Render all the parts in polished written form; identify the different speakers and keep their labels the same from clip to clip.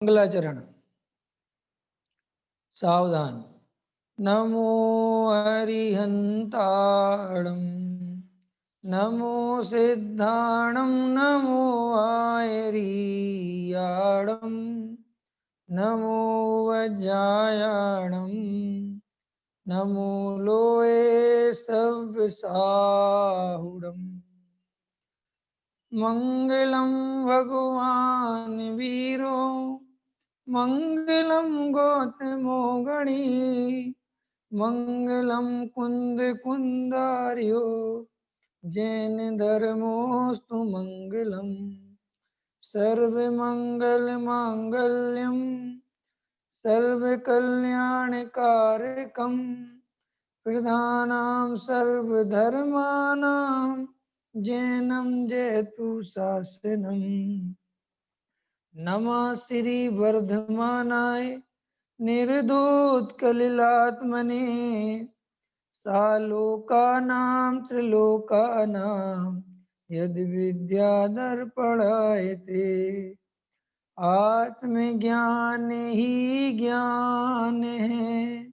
Speaker 1: मंगलाचरण। सावधान। नमो हरिहंताणं, नमो सिद्धाणं, नमो आयरीयाणं, नमो वज्रायाणं, नमो लोये सव्यसाहुडम्। मंगलम भगवान वीरो, मंगलम गौतमो गणी, मंगलम कुंद कुंदार्यो, जैन धर्मोस्तु मंगलम। सर्वमंगल मांगल्यम, सर्वकल्याणकारकम, प्रधानां सर्वधर्माणां, जैनं जयतु शासनम्। नमः श्री वर्धमानाय निर्धोत्कलिलात्मने, सालोकानां त्रिलोकानां यद् विद्यादर्पणायते। आत्मज्ञान ही ज्ञान है,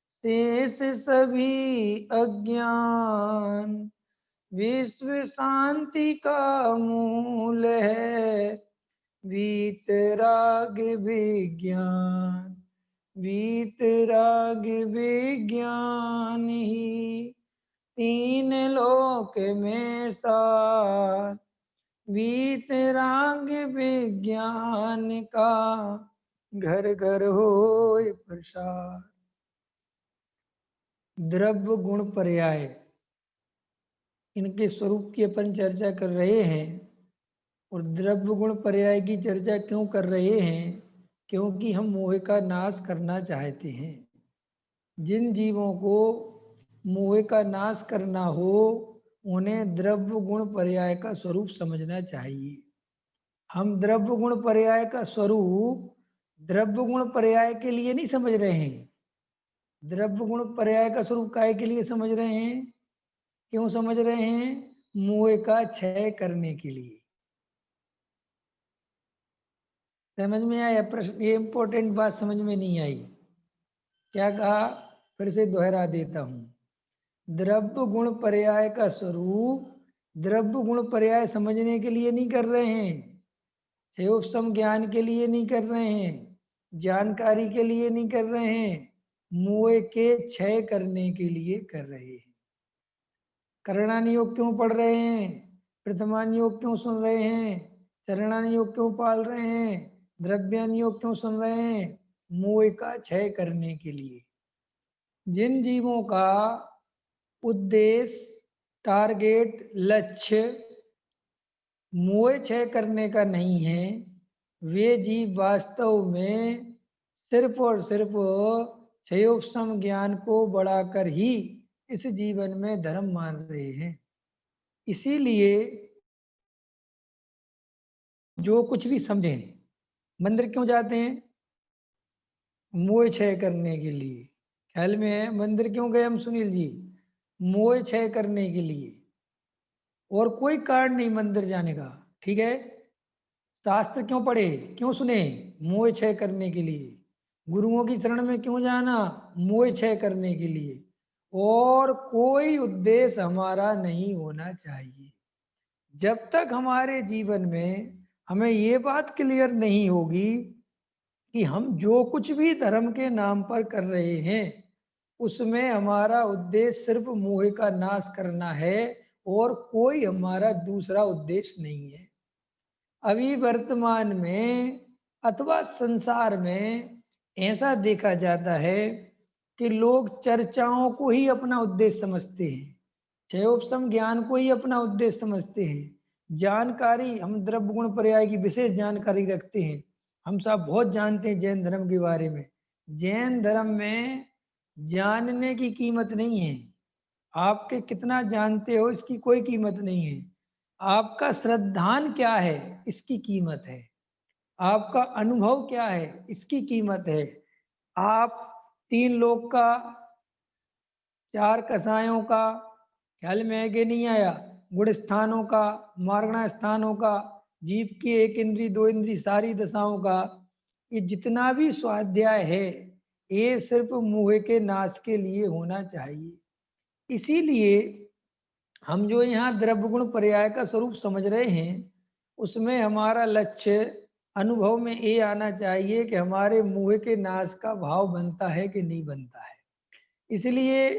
Speaker 1: शेष सभी अज्ञान। विश्व शांति का मूल है, वीतराग विज्ञान। वीतराग विज्ञान ही तीन लोक में सार। वीतराग विज्ञान का घर घर होए प्रसार। द्रव्य गुण पर्याय, इनके स्वरूप की अपन चर्चा कर रहे हैं। और द्रव्य गुण पर्याय की चर्चा क्यों कर रहे हैं? क्योंकि हम मोह का नाश करना चाहते हैं। जिन जीवों को मोह का नाश करना हो, उन्हें द्रव्य गुण पर्याय का स्वरूप समझना चाहिए। हम द्रव्य गुण पर्याय का स्वरूप द्रव्य गुण पर्याय के लिए नहीं समझ रहे हैं। द्रव्य गुण पर्याय का स्वरूप काय के लिए समझ रहे हैं? क्यों समझ रहे हैं? मोह का क्षय करने के लिए। समझ में आया प्रश्न? ये इंपॉर्टेंट बात समझ में नहीं आई। क्या कहा? फिर से दोहरा देता हूं। द्रव्य गुण पर्याय का स्वरूप द्रव्य गुण पर्याय समझने के लिए नहीं कर रहे हैं, क्षयोपशम ज्ञान के लिए नहीं कर रहे हैं, जानकारी के लिए नहीं कर रहे हैं, मोह के क्षय करने के लिए कर रहे हैं। करणानि योग क्यों पढ़ रहे हैं? प्रथमानि योग क्यों सुन रहे हैं? चरणानि योग क्यों पाल रहे हैं? द्रव्यानि योग क्यों सुन रहे हैं? मोह का क्षय करने के लिए। जिन जीवों का उद्देश्य, टारगेट, लक्ष्य मोह क्षय करने का नहीं है, वे जीव वास्तव में सिर्फ और सिर्फ क्षयोपशम ज्ञान को बढ़ाकर ही इस जीवन में धर्म मान रहे हैं। इसीलिए जो कुछ भी समझें, मंदिर क्यों जाते हैं? मोह क्षय करने के लिए। ख्याल में है? मंदिर क्यों गए हम सुनील जी? मोह क्षय करने के लिए। और कोई कारण नहीं मंदिर जाने का। ठीक है? शास्त्र क्यों पढ़े, क्यों सुने? मोह क्षय करने के लिए। गुरुओं की शरण में क्यों जाना? मोह क्षय करने के लिए। और कोई उद्देश्य हमारा नहीं होना चाहिए। जब तक हमारे जीवन में हमें ये बात क्लियर नहीं होगी कि हम जो कुछ भी धर्म के नाम पर कर रहे हैं, उसमें हमारा उद्देश्य सिर्फ मोह का नाश करना है और कोई हमारा दूसरा उद्देश्य नहीं है। अभी वर्तमान में अथवा संसार में ऐसा देखा जाता है कि लोग चर्चाओं को ही अपना उद्देश्य समझते हैं, क्षयोपशम ज्ञान को ही अपना उद्देश्य समझते हैं। जानकारी, हम द्रव्य गुण पर्याय की विशेष जानकारी रखते हैं। हम सब बहुत जानते हैं जैन धर्म के बारे में। जैन धर्म में जानने की कीमत नहीं है। आपके कितना जानते हो इसकी कोई कीमत नहीं है। आपका श्रद्धान क्या है इसकी कीमत है। आपका अनुभव क्या है इसकी कीमत है। आप 3 लोक का, 4 कसायों का, ख्याल में है कि नहीं आया? गुण स्थानों का, मार्गणा स्थानों का, जीव की 1 इंद्री 2 इंद्री सारी दशाओं का ये जितना भी स्वाध्याय है ये सिर्फ मोह के नाश के लिए होना चाहिए। इसीलिए हम जो यहाँ द्रव्य गुण पर्याय का स्वरूप समझ रहे हैं, उसमें हमारा लक्ष्य अनुभव में ये आना चाहिए कि हमारे मोह के नाश का भाव बनता है कि नहीं बनता है। इसलिए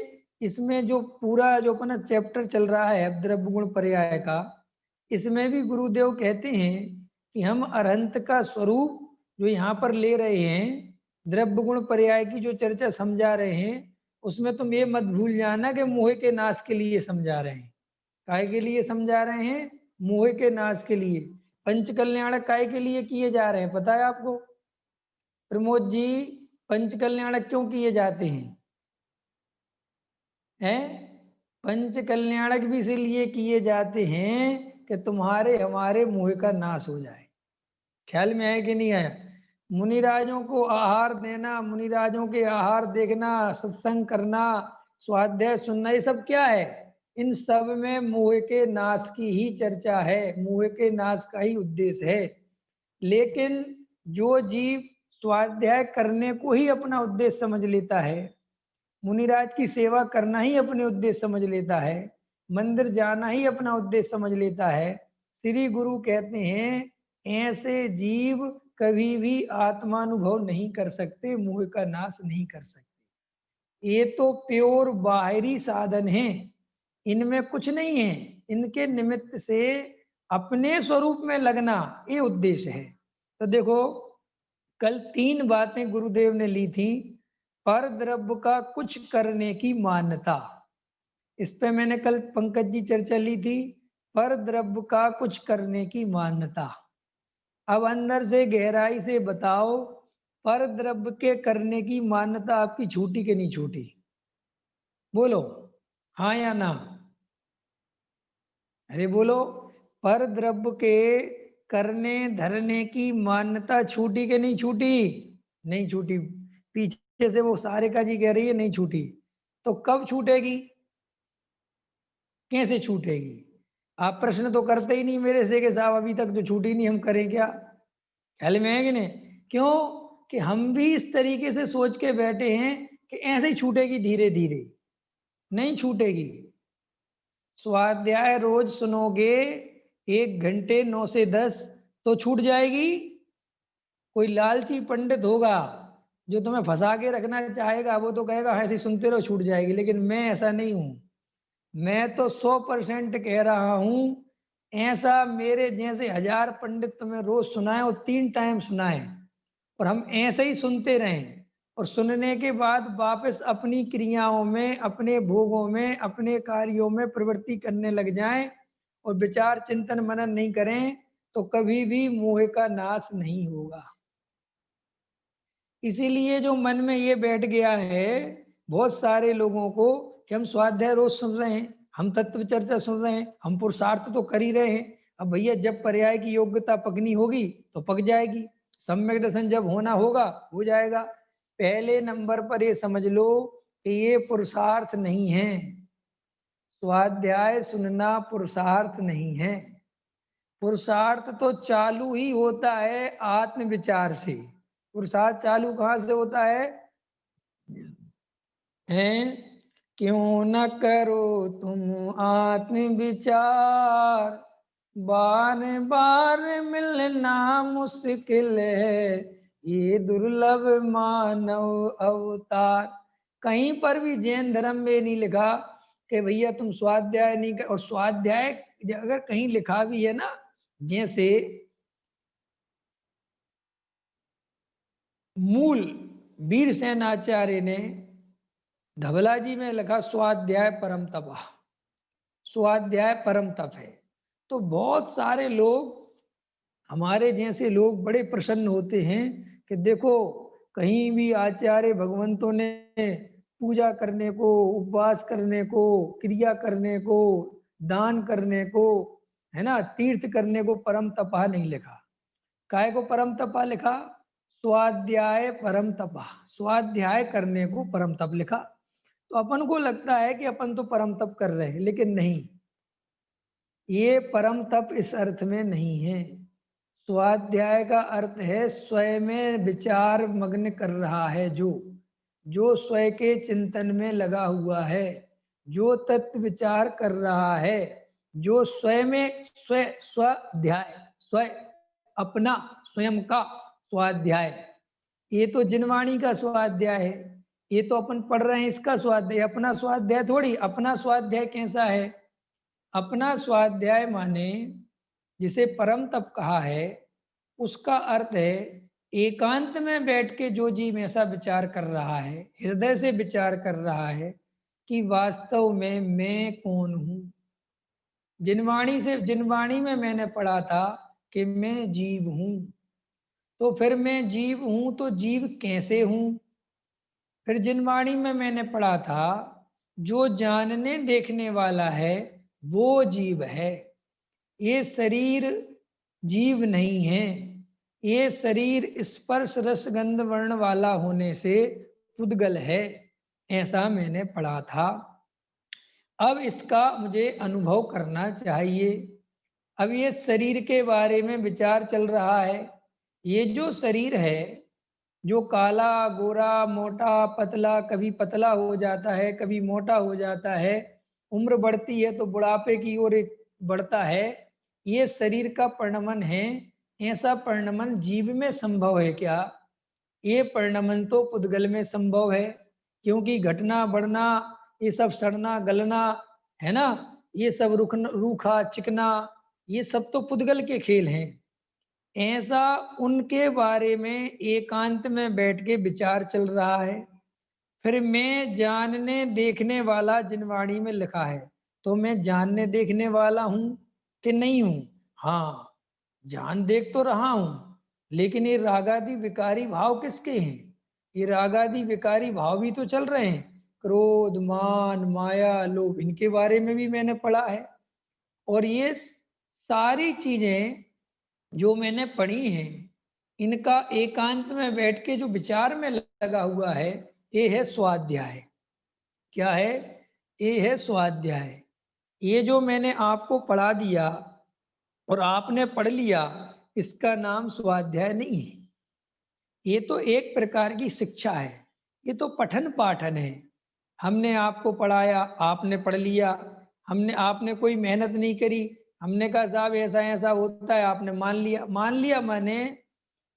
Speaker 1: इसमें जो पूरा जो अपना चैप्टर चल रहा है द्रव्य गुण पर्याय का, इसमें भी गुरुदेव कहते हैं कि हम अरहंत का स्वरूप जो यहाँ पर ले रहे हैं, द्रव्य गुण पर्याय की जो चर्चा समझा रहे हैं, उसमें तुम ये मत भूल जाना कि मोह के नाश के लिए समझा रहे हैं। काय के लिए समझा रहे हैं? मोह के नाश के लिए। पंच कल्याणक काय के लिए किए जा रहे हैं पता है आपको? प्रमोद जी, पंच कल्याणक क्यों किए जाते हैं? हैं? पंच कल्याणक भी इसलिए किए जाते हैं कि तुम्हारे हमारे मोह का नाश हो जाए। ख्याल में है कि नहीं आया? मुनिराजों को आहार देना, मुनिराजों के आहार देखना, सत्संग करना, स्वाध्याय सुनना, ये सब क्या है? इन सब में मोह के नाश की ही चर्चा है, मोह के नाश का ही उद्देश्य है। लेकिन जो जीव स्वाध्याय करने को ही अपना उद्देश्य समझ लेता है, मुनिराज की सेवा करना ही अपने उद्देश्य समझ लेता है, मंदिर जाना ही अपना उद्देश्य समझ लेता है, श्री गुरु कहते हैं ऐसे जीव कभी भी आत्मानुभव नहीं कर सकते, मोह का नाश नहीं कर सकते। ये तो प्योर बाहरी साधन है, इनमें कुछ नहीं है। इनके निमित्त से अपने स्वरूप में लगना ये उद्देश्य है। तो देखो, कल 3 बातें गुरुदेव ने ली थी। पर द्रव्य का कुछ करने की मान्यता, इस पे मैंने कल पंकज जी चर्चा ली थी। पर द्रव्य का कुछ करने की मान्यता। अब अंदर से गहराई से बताओ, पर द्रव्य के करने की मान्यता आपकी छूटी कि नहीं छूटी? बोलो हाँ या ना। अरे बोलो, पर द्रव्य के करने धरने की मान्यता छूटी कि नहीं छूटी? नहीं छूटी। पीछे से वो सारिका जी कह रही है नहीं छूटी। तो कब छूटेगी? कैसे छूटेगी? आप प्रश्न तो करते ही नहीं मेरे से कि साहब अभी तक तो छूटी नहीं, हम करें क्या? ख्याल में है कि नहीं? क्यों? कि हम भी इस तरीके से सोच के बैठे हैं कि ऐसे ही छूटेगी धीरे धीरे। नहीं छूटेगी। स्वाध्याय रोज सुनोगे 1 घंटे 9 से 10 तो छूट जाएगी। कोई लालची पंडित होगा जो तुम्हें फंसा के रखना चाहेगा, वो तो कहेगा ऐसे ही सुनते रहो छूट जाएगी, लेकिन मैं ऐसा नहीं हूं। मैं तो 100% कह रहा हूं, ऐसा मेरे जैसे 1000 पंडित तुम्हें रोज सुनाए और 3 टाइम सुनाए और हम ऐसे ही सुनते रहें और सुनने के बाद वापस अपनी क्रियाओं में, अपने भोगों में, अपने कार्यों में प्रवृत्ति करने लग जाएं और विचार चिंतन मनन नहीं करें, तो कभी भी मोह का नाश नहीं होगा। इसीलिए जो मन में ये बैठ गया है बहुत सारे लोगों को कि हम स्वाध्याय रोज सुन रहे हैं, हम तत्व चर्चा सुन रहे हैं, हम पुरुषार्थ तो कर ही रहे हैं, अब भैया जब पर्याय की योग्यता पकनी होगी तो पक जाएगी, सम्यक दर्शन जब होना होगा हो जाएगा। पहले नंबर पर ये समझ लो कि ये पुरुषार्थ नहीं है, स्वाध्याय सुनना पुरुषार्थ नहीं है। पुरुषार्थ तो चालू ही होता है आत्म विचार से। पुरुषार्थ चालू कहाँ से होता है? हैं? क्यों न करो तुम आत्म विचार, बार बार मिलना मुश्किल है, ये दुर्लभ मानव अवतार। कहीं पर भी जैन धर्म में नहीं लिखा कि भैया तुम स्वाध्याय नहीं कर, और स्वाध्याय अगर कहीं लिखा भी है ना, जैसे मूल वीरसेन आचार्य ने धवला जी में लिखा स्वाध्याय परम तप, स्वाध्याय परम तप है। तो बहुत सारे लोग, हमारे जैसे लोग बड़े प्रसन्न होते हैं कि देखो कहीं भी आचार्य भगवंतों ने पूजा करने को, उपवास करने को, क्रिया करने को, दान करने को, है ना, तीर्थ करने को परम तपा नहीं लिखा। काय को परम तपा लिखा? स्वाध्याय परम तपा, स्वाध्याय करने को परम तप लिखा। तो अपन को लगता है कि अपन तो परम तप कर रहे हैं, लेकिन नहीं, ये परम तप इस अर्थ में नहीं है। स्वाध्याय का अर्थ है स्वयं में विचार मग्न कर रहा है, जो स्वयं के चिंतन में लगा हुआ है, जो तत्व विचार कर रहा है, जो स्वयं में स्वाध्याय स्वयं अपना स्वयं का स्वाध्याय। ये तो जिनवाणी का स्वाध्याय है, ये तो अपन पढ़ रहे हैं इसका स्वाध्याय, अपना स्वाध्याय थोड़ी। अपना स्वाध्याय कैसा है? अपना स्वाध्याय माने जिसे परम तप कहा है, उसका अर्थ है एकांत में बैठ के जो जीव ऐसा विचार कर रहा है, हृदय से विचार कर रहा है कि वास्तव में मैं कौन हूँ। जिनवाणी में मैंने पढ़ा था कि मैं जीव हूँ, तो फिर मैं जीव हूँ तो जीव कैसे हूँ? फिर जिनवाणी में मैंने पढ़ा था जो जानने देखने वाला है वो जीव है, ये शरीर जीव नहीं है। ये शरीर स्पर्श रस गंध वर्ण वाला होने से पुद्गल है, ऐसा मैंने पढ़ा था। अब इसका मुझे अनुभव करना चाहिए। अब ये शरीर के बारे में विचार चल रहा है। ये जो शरीर है, जो काला गोरा मोटा पतला, कभी पतला हो जाता है कभी मोटा हो जाता है, उम्र बढ़ती है तो बुढ़ापे की ओर बढ़ता है, ये शरीर का परिणमन है। ऐसा परिणमन जीव में संभव है क्या? ये परिणमन तो पुद्गल में संभव है, क्योंकि घटना बढ़ना, ये सब सड़ना गलना है ना, ये सब रूखा चिकना, ये सब तो पुद्गल के खेल हैं। ऐसा उनके बारे में एकांत में बैठ के विचार चल रहा है। फिर मैं जानने देखने वाला जिनवाणी में लिखा है, तो मैं जानने देखने वाला हूँ कि नहीं हूँ? हाँ, जान देख तो रहा हूँ, लेकिन ये रागादि विकारी भाव किसके हैं? ये रागादि विकारी भाव भी तो चल रहे हैं, क्रोध मान माया लोभ, इनके बारे में भी मैंने पढ़ा है। और ये सारी चीजें जो मैंने पढ़ी हैं, इनका एकांत में बैठ के जो विचार में लगा हुआ है, ये है स्वाध्याय। क्या है? ये है स्वाध्याय। ये जो मैंने आपको पढ़ा दिया और आपने पढ़ लिया, इसका नाम स्वाध्याय नहीं है। ये तो एक प्रकार की शिक्षा है, ये तो पठन पाठन है। हमने आपको पढ़ाया, आपने पढ़ लिया, आपने कोई मेहनत नहीं करी, हमने कहा साहब ऐसा ऐसा होता है, आपने मान लिया। मान लिया माने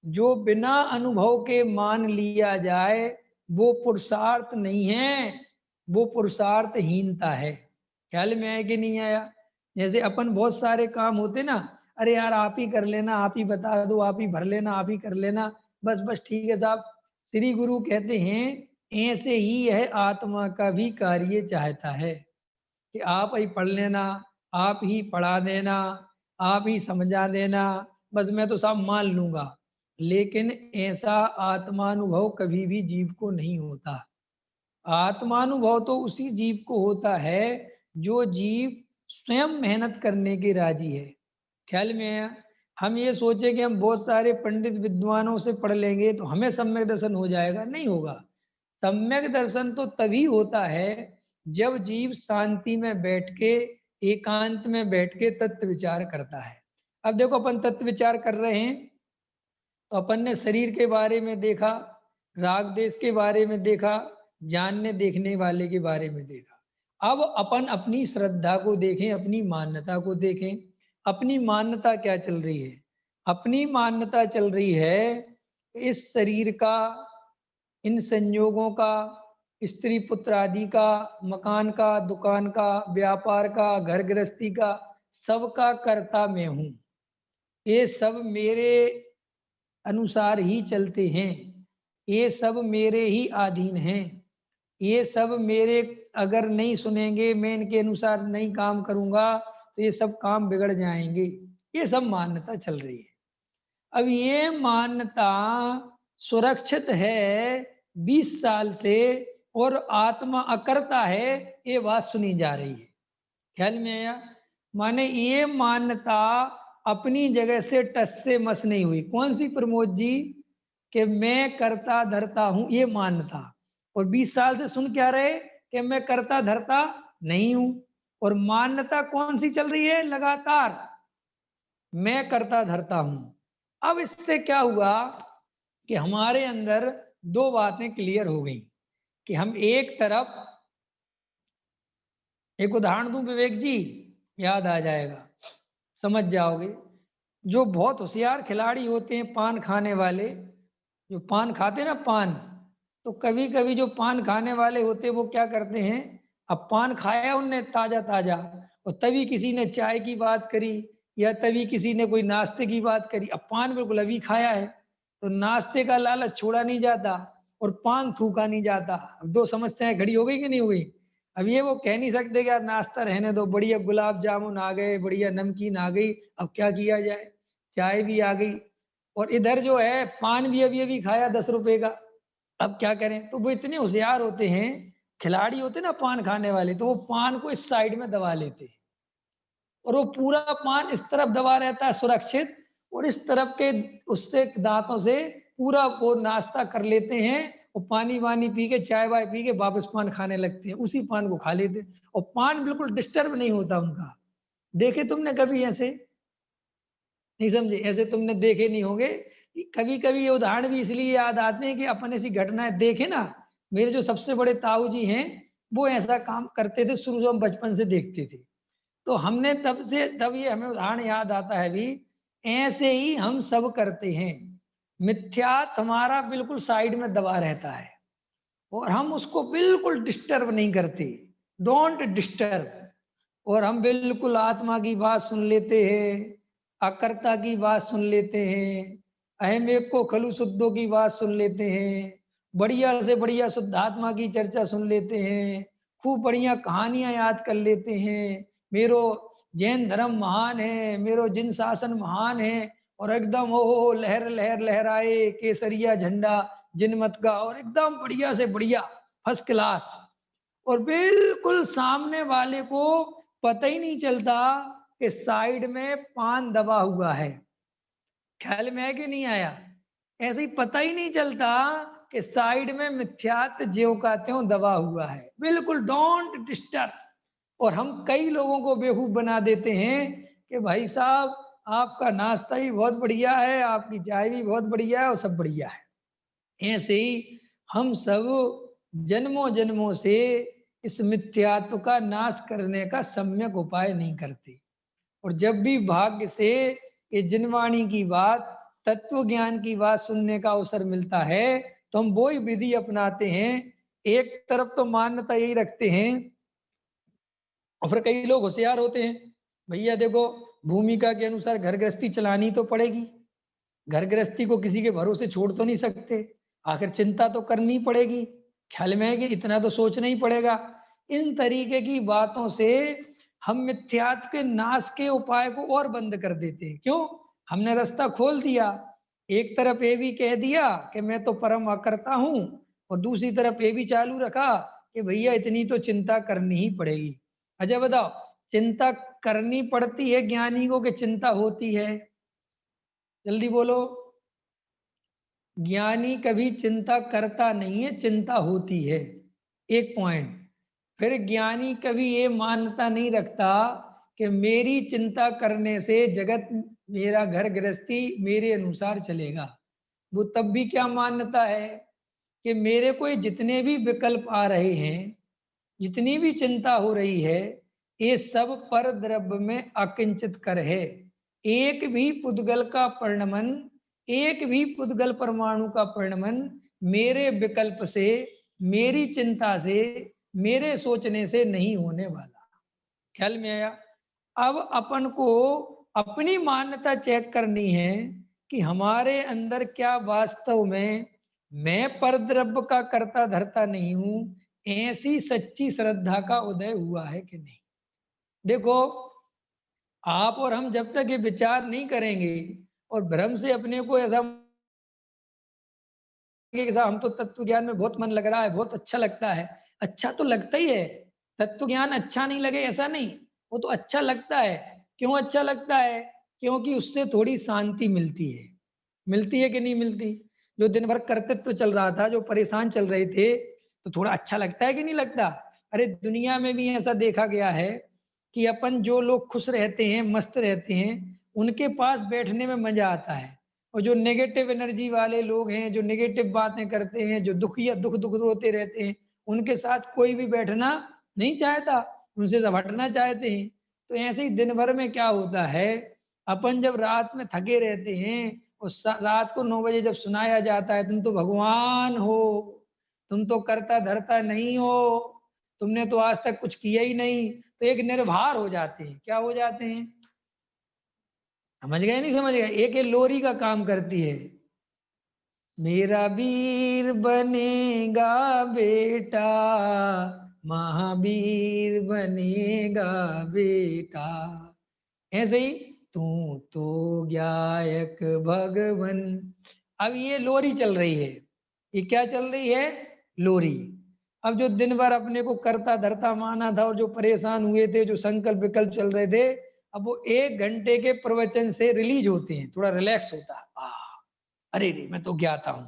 Speaker 1: जो बिना अनुभव के मान लिया जाए वो पुरुषार्थ नहीं है, वो पुरुषार्थहीनता है। ख्याल में आया कि नहीं आया? जैसे अपन बहुत सारे काम होते ना, अरे यार आप ही कर लेना, आप ही बता दो, आप ही भर लेना, आप ही कर लेना, बस बस ठीक है साहब। श्री गुरु कहते हैं ऐसे ही यह आत्मा का भी कार्य चाहता है कि आप ही पढ़ लेना, आप ही पढ़ा देना, आप ही समझा देना, बस मैं तो सब मान लूँगा। लेकिन ऐसा आत्मानुभव कभी भी जीव को नहीं होता। आत्मानुभव तो उसी जीव को होता है जो जीव स्वयं मेहनत करने के राजी है। ख्याल में आया? हम ये सोचे कि हम बहुत सारे पंडित विद्वानों से पढ़ लेंगे तो हमें सम्यक दर्शन हो जाएगा, नहीं होगा। सम्यक दर्शन तो तभी होता है जब जीव शांति में बैठ के, एकांत में बैठ के तत्व विचार करता है। अब देखो अपन तत्व विचार कर रहे हैं, तो अपन ने शरीर के बारे में देखा, राग देश के बारे में देखा, जानने देखने वाले के बारे में देखा। अब अपन अपनी श्रद्धा को देखें, अपनी मान्यता को देखें। अपनी मान्यता क्या चल रही है? अपनी मान्यता चल रही है इस शरीर का, इन संयोगों का, स्त्री पुत्र आदि का, मकान का, दुकान का, व्यापार का, घर गृहस्थी का, सबका कर्ता मैं हूँ। ये सब मेरे अनुसार ही चलते हैं, ये सब मेरे ही अधीन हैं, ये सब मेरे अगर नहीं सुनेंगे, मैं इनके अनुसार नहीं काम करूँगा तो ये सब काम बिगड़ जाएंगे। ये सब मान्यता चल रही है। अब ये मान्यता सुरक्षित है 20 साल से और आत्मा अकर्ता है, ये बात सुनी जा रही है। ख्याल में आया? माने ये मान्यता अपनी जगह से टस से मस नहीं हुई। कौन सी प्रमोद जी? कि मैं करता धरता हूं, ये मान्यता। और 20 साल से सुन क्या रहे कि मैं करता धरता नहीं हूं। और मान्यता कौन सी चल रही है लगातार? मैं करता धरता हूं। अब इससे क्या हुआ कि हमारे अंदर दो बातें क्लियर हो गई कि हम एक तरफ, एक उदाहरण दूं विवेक जी, याद आ जाएगा, समझ जाओगे। जो बहुत होशियार खिलाड़ी होते हैं पान खाने वाले, जो पान खाते हैं ना पान, तो कभी कभी जो पान खाने वाले होते हैं वो क्या करते हैं, अब पान खाया उनने ताजा ताजा, और तभी किसी ने चाय की बात करी या तभी किसी ने कोई नाश्ते की बात करी। अब पान बिल्कुल अभी खाया है तो नाश्ते का लालच छोड़ा नहीं जाता और पान थूका नहीं जाता। अब दो समस्याएं खड़ी हो गई कि नहीं हो गई। अब ये वो कह नहीं सकते कि यार नाश्ता रहने दो, बढ़िया गुलाब जामुन आ गए, बढ़िया नमकीन आ गई, अब क्या किया जाए, चाय भी आ गई, और इधर जो है पान भी अभी अभी खाया 10 रुपए का, अब क्या करें। तो वो इतने होशियार होते हैं, खिलाड़ी होते हैं ना पान खाने वाले, तो वो पान को इस साइड में दबा लेते हैं और वो पूरा पान इस तरफ दबा रहता है सुरक्षित, और इस तरफ के उससे दांतों से पूरा वो नाश्ता कर लेते हैं और पानी वानी पी के चाय वाय पी के वापस पान खाने लगते हैं, उसी पान को खा लेते हैं और पान बिल्कुल डिस्टर्ब नहीं होता उनका। देखे तुमने कभी ऐसे? नहीं समझे? ऐसे तुमने देखे नहीं होंगे। कभी कभी ये उदाहरण भी इसलिए याद आते हैं कि अपन ऐसी घटनाएं देखे ना। मेरे जो सबसे बड़े ताऊ जी हैं, वो ऐसा काम करते थे, शुरू से हम बचपन से देखते थे। तो हमने तब ये हमें उदाहरण याद आता है भी, ऐसे ही हम सब करते हैं। मिथ्यात हमारा बिल्कुल साइड में दबा रहता है और हम उसको बिल्कुल डिस्टर्ब नहीं करते, डोंट डिस्टर्ब। और हम बिल्कुल आत्मा की बात सुन लेते हैं, अकर्ता की बात सुन लेते हैं, अहम एक को खलु शुद्धों की बात सुन लेते हैं, बढ़िया से बढ़िया शुद्ध आत्मा की चर्चा सुन लेते हैं, खूब बढ़िया कहानियां याद कर लेते हैं। मेरो जैन धर्म महान है, मेरो जिन शासन महान है, और एकदम ओ लहर लहर लहराए केसरिया झंडा जिन मत का, और एकदम बढ़िया से बढ़िया फर्स्ट क्लास। और बिल्कुल सामने वाले को पता ही नहीं चलता कि साइड में पान दबा हुआ है। ख्याल में है कि नहीं आया? ऐसे ही पता ही नहीं चलता कि साइड में मिथ्यात ज्यों का त्यों दबा हुआ है, बिल्कुल डोंट डिस्टर्ब। और हम कई लोगों को बेवकूफ बना देते हैं कि भाई साहब आपका नाश्ता भी बहुत बढ़िया है, आपकी चाय भी बहुत बढ़िया है और सब बढ़िया है। ऐसे ही हम सब जन्मों जन्मों से इस मिथ्यात्व का नाश करने का सम्यक उपाय नहीं करते। और जब भी भाग्य से ये जिनवाणी की बात, तत्व ज्ञान की बात सुनने का अवसर मिलता है, तो हम वो ही विधि अपनाते हैं। एक तरफ तो मान्यता यही रखते हैं, और फिर कई लोग होशियार होते हैं, भैया देखो भूमिका के अनुसार घर गृहस्थी चलानी तो पड़ेगी, घर गृहस्थी को किसी के भरोसे छोड़ तो नहीं सकते, आखिर चिंता तो करनी पड़ेगी, ख्याल में है कि इतना तो सोचना ही पड़ेगा। इन तरीके की बातों से हम मिथ्यात्व के नाश के उपाय को और बंद कर देते हैं। क्यों? हमने रास्ता खोल दिया। एक तरफ ये भी कह दिया कि मैं तो परम अकर्ता हूं, और दूसरी तरफ ये भी चालू रखा कि भैया इतनी तो चिंता करनी ही पड़ेगी। अच्छा बताओ, चिंता करनी पड़ती है ज्ञानी को कि चिंता होती है? जल्दी बोलो। ज्ञानी कभी चिंता करता नहीं है, चिंता होती है। एक पॉइंट। फिर ज्ञानी कभी ये मान्यता नहीं रखता कि मेरी चिंता करने से जगत, मेरा घर गृहस्थी मेरे अनुसार चलेगा। वो तब भी क्या मान्यता है कि मेरे को ये जितने भी विकल्प आ रहे हैं, जितनी भी चिंता हो रही है, ये सब पर द्रव्य में अकिंचित कर है। एक भी पुद्गल का परिणमन, एक भी पुद्गल परमाणु का परिणमन मेरे विकल्प से, मेरी चिंता से, मेरे सोचने से नहीं होने वाला। ख्याल में आया? अब अपन को अपनी मान्यता चेक करनी है कि हमारे अंदर क्या वास्तव में मैं परद्रव्य का कर्ता धर्ता नहीं हूं, ऐसी सच्ची श्रद्धा का उदय हुआ है कि नहीं। देखो, आप और हम जब तक ये विचार नहीं करेंगे और भ्रम से अपने को ऐसा कि साहब हम तो तत्व ज्ञान में बहुत मन लग रहा है, बहुत अच्छा लगता है। अच्छा तो लगता ही है, तत्व ज्ञान अच्छा नहीं लगे ऐसा नहीं, वो तो अच्छा लगता है। क्यों अच्छा लगता है? क्योंकि उससे थोड़ी शांति मिलती है। मिलती है कि नहीं मिलती? जो दिन भर कर्तृत्व चल रहा था, जो परेशान चल रहे थे, तो थोड़ा अच्छा लगता है कि नहीं लगता? अरे दुनिया में भी ऐसा देखा गया है कि अपन जो लोग खुश रहते हैं, मस्त रहते हैं, उनके पास बैठने में मजा आता है। और जो नेगेटिव एनर्जी वाले लोग हैं, जो नेगेटिव बातें करते हैं, जो दुख दुख रोते रहते हैं, उनके साथ कोई भी बैठना नहीं चाहता, उनसे सब हटना चाहते हैं। तो ऐसे ही दिन भर में क्या होता है, अपन जब रात में थके रहते हैं और रात को 9 बजे जब सुनाया जाता है, तुम तो भगवान हो, तुम तो करता धरता नहीं हो, तुमने तो आज तक कुछ किया ही नहीं, तो एक निर्भर हो जाते हैं। क्या हो जाते हैं? समझ गए नहीं समझ गए? एक ये लोरी का काम करती है, मेरा वीर बनेगा बेटा, महावीर बनेगा बेटा। ऐसे ही तू तो गायक भगवन। अब ये लोरी चल रही है। ये क्या चल रही है? लोरी। अब जो दिन भर अपने को करता धरता माना था और जो परेशान हुए थे, जो संकल्प विकल्प चल रहे थे, अब वो 1 घंटे के प्रवचन से रिलीज होते हैं, थोड़ा रिलैक्स होता है। अरे रे मैं तो ज्ञाता हूँ।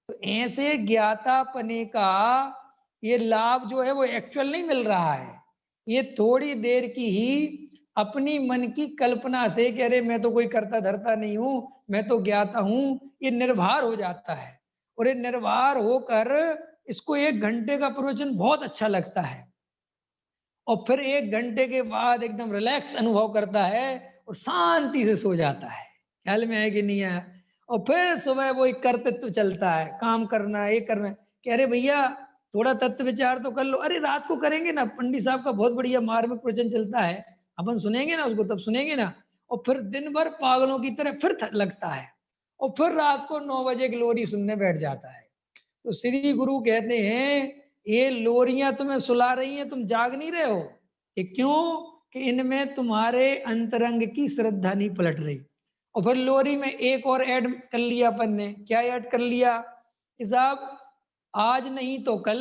Speaker 1: तो ऐसे ज्ञातापने का ये लाभ जो है वो एक्चुअल नहीं मिल रहा है, ये थोड़ी देर की ही अपनी मन की कल्पना से कि अरे मैं तो कोई करता धरता नहीं हूँ, मैं तो ज्ञाता हूँ, ये निर्भर हो जाता है। और ये निर्भर होकर इसको 1 घंटे का प्रवचन बहुत अच्छा लगता है और फिर 1 घंटे के बाद एकदम रिलैक्स अनुभव करता है और शांति से सो जाता है। ख्याल में है कि नहीं है? और फिर सुबह वो एक कर्तृत्व चलता है, काम करना है, ये करना है। कह रहे भैया थोड़ा तत्व विचार तो कर लो। अरे रात को करेंगे ना, पंडित साहब का बहुत बढ़िया मार्मिक प्रवचन चलता है, अपन सुनेंगे ना उसको, तब सुनेंगे ना। और फिर दिन भर पागलों की तरह फिर लगता है और फिर रात को 9 बजे ग्लोरी सुनने बैठ जाता है। तो श्री गुरु कहते हैं ये लोरियां तुम्हें सुला रही हैं, तुम जाग नहीं रहे हो। ये क्यों? कि इनमें तुम्हारे अंतरंग की श्रद्धा नहीं पलट रही। और फिर लोरी में एक और ऐड कर लिया अपन ने। क्या ऐड कर लिया कि साहब आज नहीं तो कल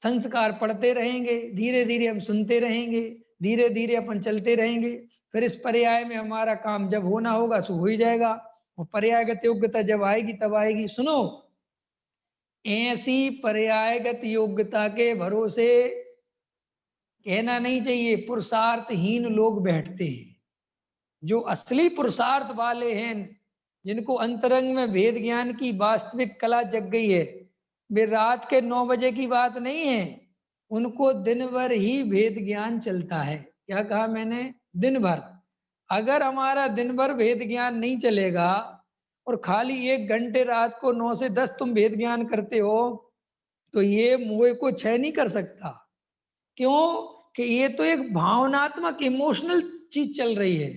Speaker 1: संस्कार पढ़ते रहेंगे, धीरे धीरे हम सुनते रहेंगे, धीरे धीरे अपन चलते रहेंगे, फिर इस पर्याय में हमारा काम जब होना होगा सो हो ही जाएगा। और पर्यायगत योग्यता जब आएगी तब आएगी। सुनो, ऐसी पर्यायगत योग्यता के भरोसे कहना नहीं चाहिए पुरुषार्थहीन लोग बैठते हैं। जो असली पुरुषार्थ वाले हैं, जिनको अंतरंग में भेद ज्ञान की वास्तविक कला जग गई है, वे रात के 9 बजे की बात नहीं है, उनको दिन भर ही भेद ज्ञान चलता है। क्या कहा मैंने? दिन भर। अगर हमारा दिन भर भेद ज्ञान नहीं चलेगा और खाली 1 घंटे रात को 9 से 10 तुम भेद ज्ञान करते हो, तो ये मोह को क्षय नहीं कर सकता। क्यों? कि ये तो एक भावनात्मक इमोशनल चीज चल रही है।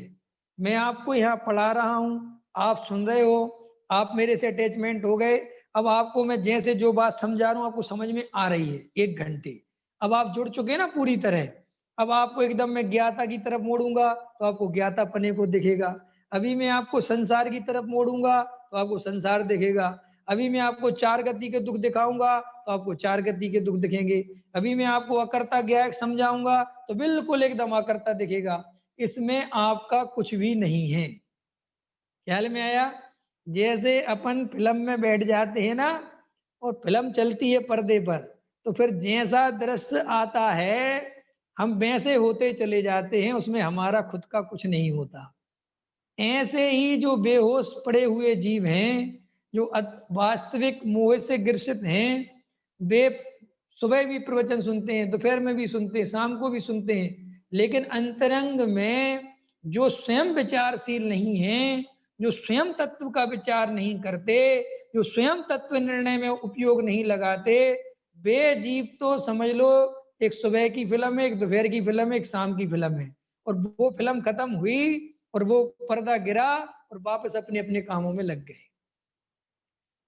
Speaker 1: मैं आपको यहाँ पढ़ा रहा हूँ, आप सुन रहे हो, आप मेरे से अटैचमेंट हो गए। अब आपको मैं जैसे जो बात समझा रहा हूँ आपको समझ में आ रही है 1 घंटे। अब आप जुड़ चुके हैं ना पूरी तरह। अब आपको एकदम मैं ज्ञाता की तरफ मोड़ूंगा तो आपको ज्ञातापने को दिखेगा। अभी मैं आपको संसार की तरफ मोड़ूंगा तो आपको संसार दिखेगा। अभी मैं आपको 4 गति के दुख दिखाऊंगा तो आपको 4 गति के दुख दिखेंगे। अभी मैं आपको अकर्ता ज्ञायक समझाऊंगा तो बिल्कुल एकदम अकर्ता दिखेगा। इसमें आपका कुछ भी नहीं है। ख्याल में आया? जैसे अपन फिल्म में बैठ जाते हैं ना और फिल्म चलती है पर्दे पर, तो फिर जैसा दृश्य आता है हम वैसे होते चले जाते हैं, उसमें हमारा खुद का कुछ नहीं होता। ऐसे ही जो बेहोश पड़े हुए जीव हैं, जो वास्तविक मोह से ग्रसित हैं, वे सुबह भी प्रवचन सुनते हैं, दोपहर में भी सुनते हैं, शाम को भी सुनते हैं, लेकिन अंतरंग में जो स्वयं विचारशील नहीं है, जो स्वयं तत्व का विचार नहीं करते, जो स्वयं तत्व निर्णय में उपयोग नहीं लगाते, वे जीव तो समझ लो एक सुबह की फिल्म है, एक दोपहर की फिल्म है, एक शाम की फिल्म है, और वो फिल्म खत्म हुई और वो पर्दा गिरा और वापस अपने अपने कामों में लग गए।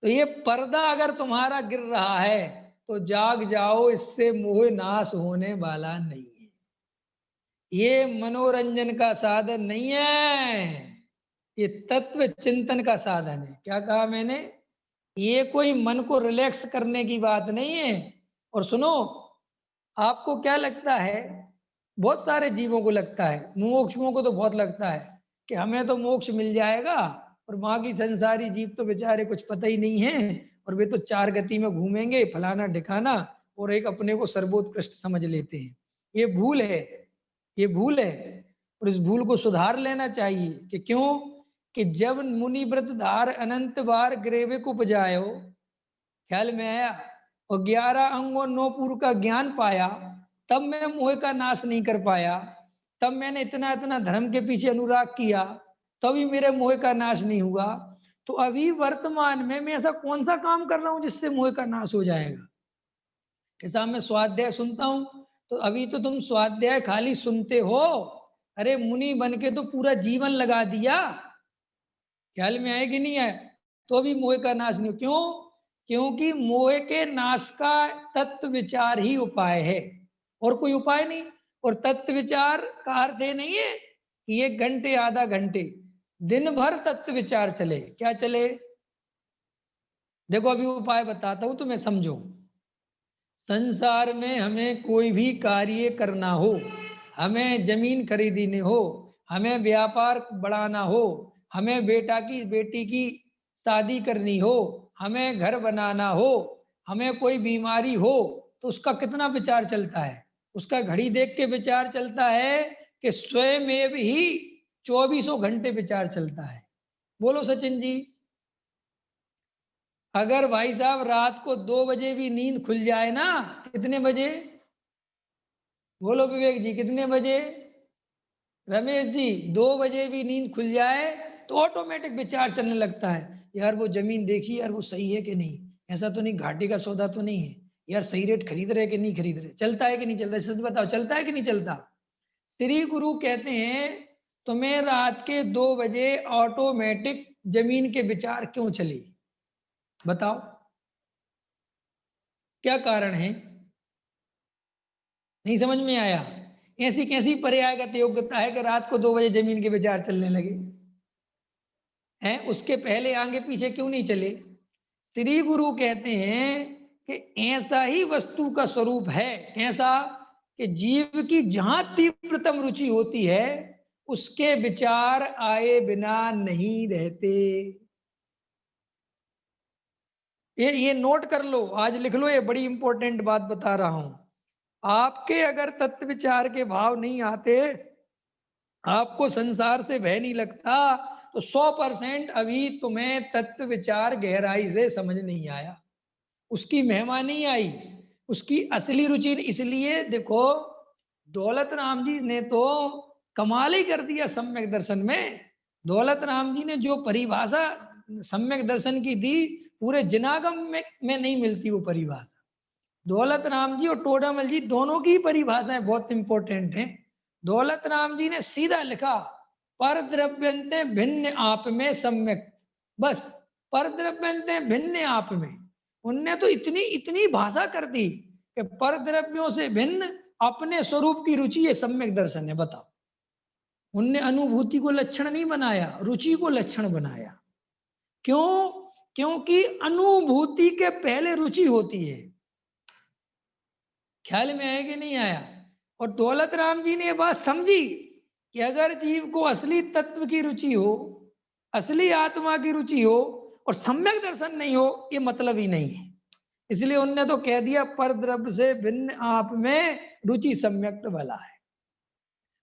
Speaker 1: तो ये पर्दा अगर तुम्हारा गिर रहा है तो जाग जाओ, इससे मोह नाश होने वाला नहीं है। ये मनोरंजन का साधन नहीं है, ये तत्व चिंतन का साधन है। क्या कहा मैंने? ये कोई मन को रिलैक्स करने की बात नहीं है। और सुनो, आपको क्या लगता है, बहुत सारे जीवों को लगता है, मुमुक्षुओं को तो बहुत लगता है कि हमें तो मोक्ष मिल जाएगा और बाकी संसारी जीव तो बेचारे कुछ पता ही नहीं है और वे तो 4 गति में घूमेंगे फलाना ढिकाना, और एक अपने को सर्वोत्कृष्ट समझ लेते हैं। ये भूल है, ये भूल है। और इस भूल को सुधार लेना चाहिए। कि क्यों? कि जब मुनि व्रत धार अनंत बार ग्रेवे को उपजायो, ख्याल में आया, और 11 अंगों 9 पूर्व का ज्ञान पाया, तब मैं मोह का नाश नहीं कर पाया, तब मैंने इतना इतना धर्म के पीछे अनुराग किया, तभी मेरे मोह का नाश नहीं हुआ। तो अभी वर्तमान में मैं ऐसा कौन सा काम कर रहा हूं जिससे मोह का नाश हो जाएगा? कि साहब मैं स्वाध्याय सुनता हूं, तो अभी तो तुम स्वाध्याय खाली सुनते हो, अरे मुनि बन के तो पूरा जीवन लगा दिया। ख्याल में आए कि नहीं आए? तो भी मोह का नाश नहीं। क्यों? क्योंकि मोह के नाश का तत्व विचार ही उपाय है, और कोई उपाय नहीं। और तत्व विचार का अर्थ ये नहीं है कि 1 घंटे आधा घंटे, दिन भर तत्व विचार चले। क्या चले? देखो अभी उपाय बताता हूं तुम्हें, समझो। संसार में हमें कोई भी कार्य करना हो, हमें जमीन खरीदनी हो, हमें व्यापार बढ़ाना हो, हमें बेटी की शादी करनी हो, हमें घर बनाना हो, हमें कोई बीमारी हो, तो उसका कितना विचार चलता है? उसका घड़ी देख के विचार चलता है कि स्वयं ही 24 घंटे विचार चलता है। बोलो सचिन जी। अगर भाई साहब रात को 2 बजे भी नींद खुल जाए ना, कितने बजे? बोलो विवेक जी, कितने बजे? रमेश जी, 2 बजे भी नींद खुल जाए तो ऑटोमेटिक विचार चलने लगता है, यार वो जमीन देखी, यार वो सही है कि नहीं, ऐसा तो नहीं घाटे का सौदा तो नहीं है, यार सही रेट खरीद रहे कि नहीं खरीद रहे, चलता है कि नहीं चलता? सच बताओ, चलता है कि नहीं चलता? श्री गुरु कहते हैं तुम्हें रात के 2 बजे ऑटोमेटिक जमीन के विचार क्यों चले? बताओ क्या कारण है? नहीं समझ में आया? ऐसी कैसी पर्यायगत योग्यता है कि रात को 2 बजे जमीन के विचार चलने लगे हैं? उसके पहले आगे पीछे क्यों नहीं चले? श्री गुरु कहते हैं कि ऐसा ही वस्तु का स्वरूप है। कैसा? कि जीव की जहां तीव्रतम रुचि होती है, उसके विचार आए बिना नहीं रहते। ये नोट कर लो, आज लिख लो, ये बड़ी इंपॉर्टेंट बात बता रहा हूं। आपके अगर तत्व विचार के भाव नहीं आते, आपको संसार से भय नहीं लगता, तो 100% अभी तुम्हें तत्व विचार गहराई से समझ नहीं आया, उसकी महिमा नहीं आई, उसकी असली रुचि। इसलिए देखो, दौलत राम जी ने तो कमाल ही कर दिया सम्यक दर्शन में। दौलत राम जी ने जो परिभाषा सम्यक दर्शन की दी, पूरे जिनागम में नहीं मिलती वो परिभाषा। दौलत राम जी और टोडामल जी दोनों की परिभाषाएं बहुत इंपॉर्टेंट हैं। दौलत राम जी ने सीधा लिखा, पर द्रव्यंते भिन्न आप में सम्यक, बस। पर द्रव्यंते भिन्न आप में, उनने तो इतनी इतनी भाषा कर दी कि पर द्रव्यों से भिन्न अपने स्वरूप की रुचि ये सम्यक दर्शन है। बताओ, उनने अनुभूति को लक्षण नहीं बनाया, रुचि को लक्षण बनाया। क्यों? क्योंकि अनुभूति के पहले रुचि होती है। ख्याल में आया कि नहीं आया? और दौलत राम जी ने यह बात समझी कि अगर जीव को असली तत्व की रुचि हो, असली आत्मा की रुचि हो, और सम्यक दर्शन नहीं हो, ये मतलब ही नहीं है। इसलिए उनने तो कह दिया, पर द्रव्य से भिन्न आप में रुचि सम्यक भला है,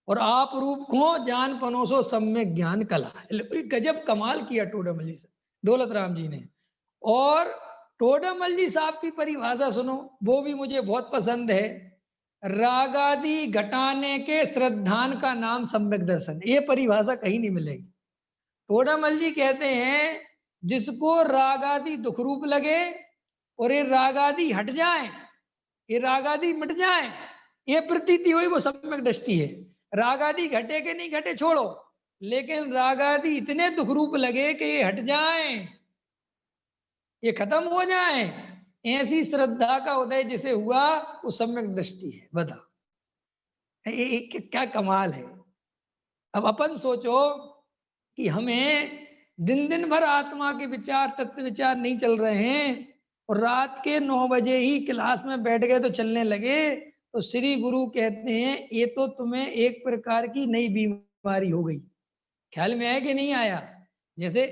Speaker 1: और आप रूप को जान पनोसो सम्यक ज्ञान कला है। गजब कमाल किया टोडामल जी से, दौलत राम जी ने। और टोडामल जी साहब की परिभाषा सुनो, वो भी मुझे बहुत पसंद है। रागादि घटाने के श्रद्धान का नाम सम्यक दर्शन। ये परिभाषा कहीं नहीं मिलेगी। टोडामल जी कहते हैं, जिसको रागादि दुख रूप लगे और ये रागादि हट जाए, ये रागादि मिट जाए, ये प्रतीति हुई, वो सम्यक दृष्टि है। रागादि घटे के नहीं घटे छोड़ो, लेकिन रागादि इतने दुख रूप लगे कि ये हट जाए, ये खत्म हो जाए, ऐसी श्रद्धा का उदय जिसे हुआ, वो सम्यक दृष्टि है। बता, क्या कमाल है। अब अपन सोचो कि हमें दिन दिन भर आत्मा के विचार, तत्व विचार नहीं चल रहे हैं, और रात के 9 बजे ही क्लास में बैठ गए तो चलने लगे, तो श्री गुरु कहते हैं ये तो तुम्हें एक प्रकार की नई बीमारी हो गई। ख्याल में आया कि नहीं आया? जैसे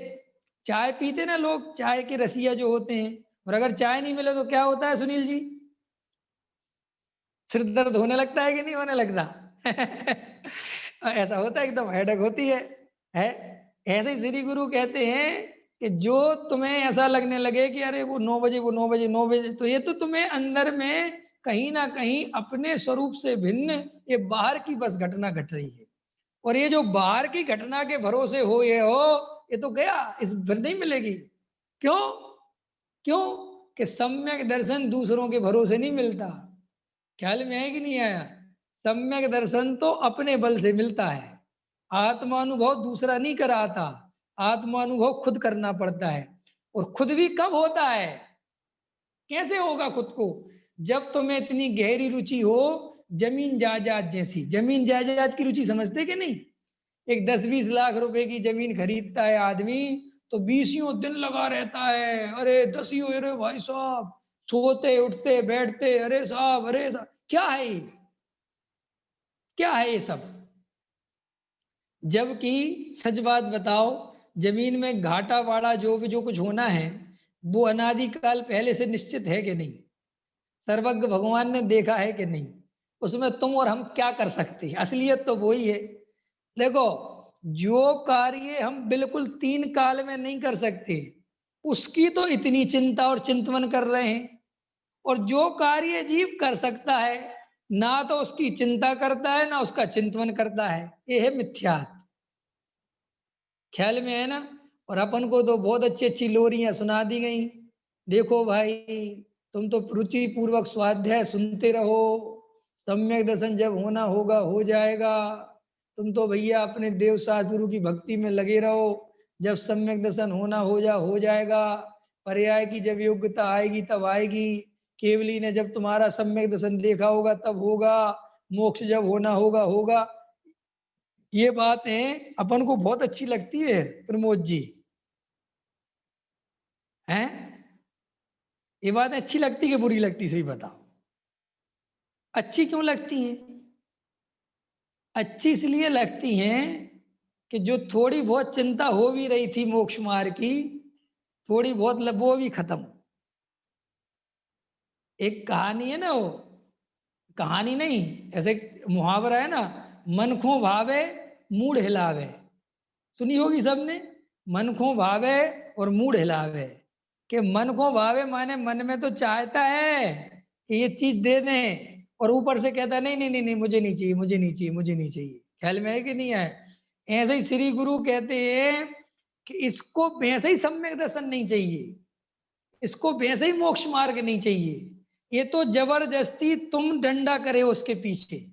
Speaker 1: चाय पीते ना लोग, चाय के रसिया जो होते हैं, और अगर चाय नहीं मिले तो क्या होता है सुनील जी? सिर दर्द होने लगता है कि नहीं होने लगता? ऐसा होता है, एकदम हेडेक होती है। ऐसे ही श्री गुरु कहते हैं कि जो तुम्हें ऐसा लगने लगे कि अरे वो 9 बजे, वो 9 बजे, 9 बजे, तो ये तो तुम्हें अंदर में कहीं ना कहीं अपने स्वरूप से भिन्न ये बाहर की बस घटना घट रही है। और ये जो बाहर की घटना के भरोसे हो ये हो, ये तो गया, इस फिर नहीं मिलेगी। क्यों? क्यों? कि सम्यक दर्शन दूसरों के भरोसे नहीं मिलता। ख्याल में है कि नहीं आया? सम्यक दर्शन तो अपने बल से मिलता है। आत्मानुभव दूसरा नहीं कराता, आत्मानुभव खुद करना पड़ता है। और खुद भी कब होता है? कैसे होगा खुद को? जब तुम्हें इतनी गहरी रुचि हो, जमीन जायदाद जैसी। जमीन जायदाद की रुचि समझते कि नहीं? एक 10-20 लाख रुपए की जमीन खरीदता है आदमी, तो 20 दिन लगा रहता है। अरे 10, अरे भाई साहब, सोते उठते बैठते, अरे साहब, अरे साहब, क्या है ये? क्या है ये सब? जबकि सच बात बताओ, जमीन में घाटा वाड़ा जो भी जो कुछ होना है, वो अनादिकाल पहले से निश्चित है कि नहीं? सर्वज्ञ भगवान ने देखा है कि नहीं? उसमें तुम और हम क्या कर सकते हैं? असलियत तो वही है। देखो, जो कार्य हम बिल्कुल 3 काल में नहीं कर सकते, उसकी तो इतनी चिंता और चिंतवन कर रहे हैं। और जो कार्य जीव कर सकता है, ना तो उसकी चिंता करता है, ना उसका चिंतवन करता है। ये है मिथ्यात्व। ख्याल में है ना? और अपन को तो बहुत अच्छी अच्छी लोरियां सुना दी गई। देखो भाई, तुम तो रुचि पूर्वक स्वाध्याय सुनते रहो, सम्यक दर्शन जब होना होगा हो जाएगा। तुम तो भैया अपने देव गुरु की भक्ति में लगे रहो, जब सम्यक दर्शन होना हो जाएगा। पर्याय की जब योग्यता आएगी तब आएगी। केवली ने जब तुम्हारा सम्यक दर्शन देखा होगा तब होगा। मोक्ष जब होना होगा होगा। ये बातें अपन को बहुत अच्छी लगती है प्रमोद जी, हैं? ये बात अच्छी लगती कि बुरी लगती, सही बताओ। अच्छी क्यों लगती हैं? अच्छी इसलिए लगती हैं कि जो थोड़ी बहुत चिंता हो भी रही थी मोक्ष मार्ग की, थोड़ी बहुत वो भी खत्म। एक कहानी है ना, वो कहानी नहीं, ऐसे मुहावरा है ना, मन को भावे मूड हिलावे। सुनी होगी सबने, मन को भावे और मूड हिलावे। कि मन को भावे माने मन में तो चाहता है कि ये चीज दे दें, और ऊपर से कहता है नहीं नहीं नहीं नहीं, मुझे नहीं चाहिए, मुझे नहीं चाहिए, मुझे नहीं चाहिए। ख्याल में है कि नहीं है? ऐसे ही श्री गुरु कहते हैं कि इसको वैसे ही सम्यक दर्शन नहीं चाहिए, इसको वैसे ही मोक्ष मार्ग नहीं चाहिए। ये तो जबरदस्ती तुम डंडा करे उसके पीछे,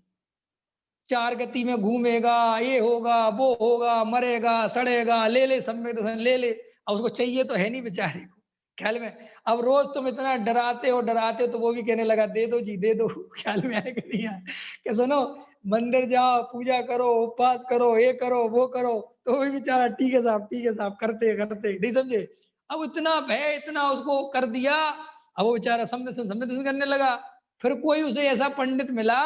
Speaker 1: 4 गति में घूमेगा, ये होगा, वो होगा, मरेगा, सड़ेगा, ले ले सम्यक दर्शन, ले ले। अब उसको चाहिए तो है नहीं बेचारे को। ख्याल में? अब रोज तुम इतना डराते हो तो वो भी कहने लगा दे दो जी, दे दो। ख्याल में आएगा नहीं आया? कि सुनो, मंदिर जाओ, पूजा करो, उपवास करो, ये करो, वो करो, तो वो भी बेचारा ठीक है साहब, ठीक है साहब, करते करते, नहीं समझे? अब इतना भय, इतना उसको कर दिया। अब वो बेचारा सम्यक दर्शन करने लगा। फिर कोई उसे ऐसा पंडित मिला,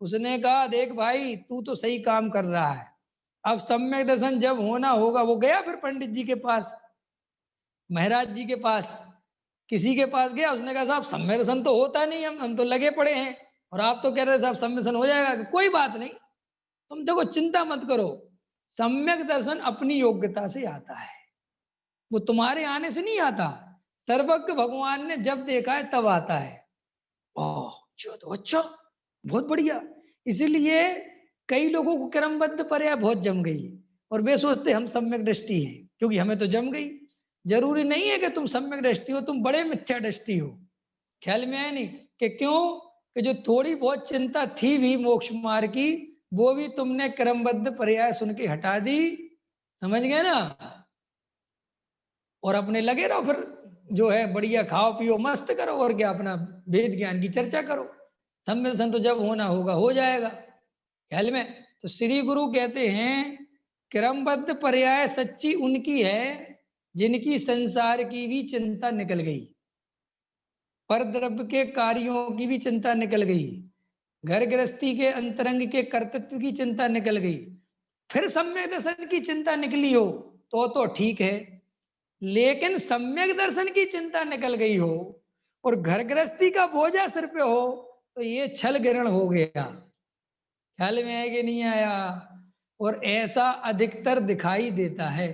Speaker 1: उसने कहा देख भाई, तू तो सही काम कर रहा है। अब सम्यक दर्शन जब होना होगा, वो गया फिर पंडित जी के पास, महाराज जी के पास, किसी के पास गया। उसने कहा साहब सम्यक दर्शन तो होता नहीं, हम तो लगे पड़े हैं, और आप तो कह रहे हैं साहब सम्यक दर्शन हो जाएगा। कि कोई बात नहीं, तुम देखो चिंता मत करो, सम्यक दर्शन अपनी योग्यता से आता है, वो तुम्हारे आने से नहीं आता। सर्वज्ञ भगवान ने जब देखा है तब आता है। ओह! अच्छा तो अच्छा, बहुत बढ़िया। इसीलिए कई लोगों को क्रमबद्ध पर्याय बहुत जम गई, और वे सोचते हम सम्यक दृष्टि हैं, क्योंकि हमें तो जम गई। ज़रूरी नहीं है कि तुम सम्यक दृष्टि हो, तुम बड़े मिथ्या दृष्टि हो। ख्याल में आया नहीं? कि क्यों? कि जो थोड़ी बहुत चिंता थी भी मोक्ष मार्ग की, वो भी तुमने क्रमबद्ध पर्याय सुन के हटा दी। समझ गए ना? और अपने लगे रहो फिर, जो है बढ़िया खाओ पियो मस्त करो, और क्या अपना वेद ज्ञान की चर्चा करो। सम्मेलन तो जब होना होगा हो जाएगा। ख्याल में? तो श्री गुरु कहते हैं क्रमबद्ध पर्याय सच्ची उनकी है जिनकी संसार की भी चिंता निकल गई, पर द्रव्य के कार्यों की भी चिंता निकल गई, घर गृहस्थी के अंतरंग के कर्तृत्व की चिंता निकल गई। फिर सम्यक दर्शन की चिंता निकली हो तो ठीक है, लेकिन सम्यक दर्शन की चिंता निकल गई हो और घर गृहस्थी का बोझा सिर पे हो, तो ये छल ग्रहण हो गया। ख्याल में है कि नहीं आया? और ऐसा अधिकतर दिखाई देता है।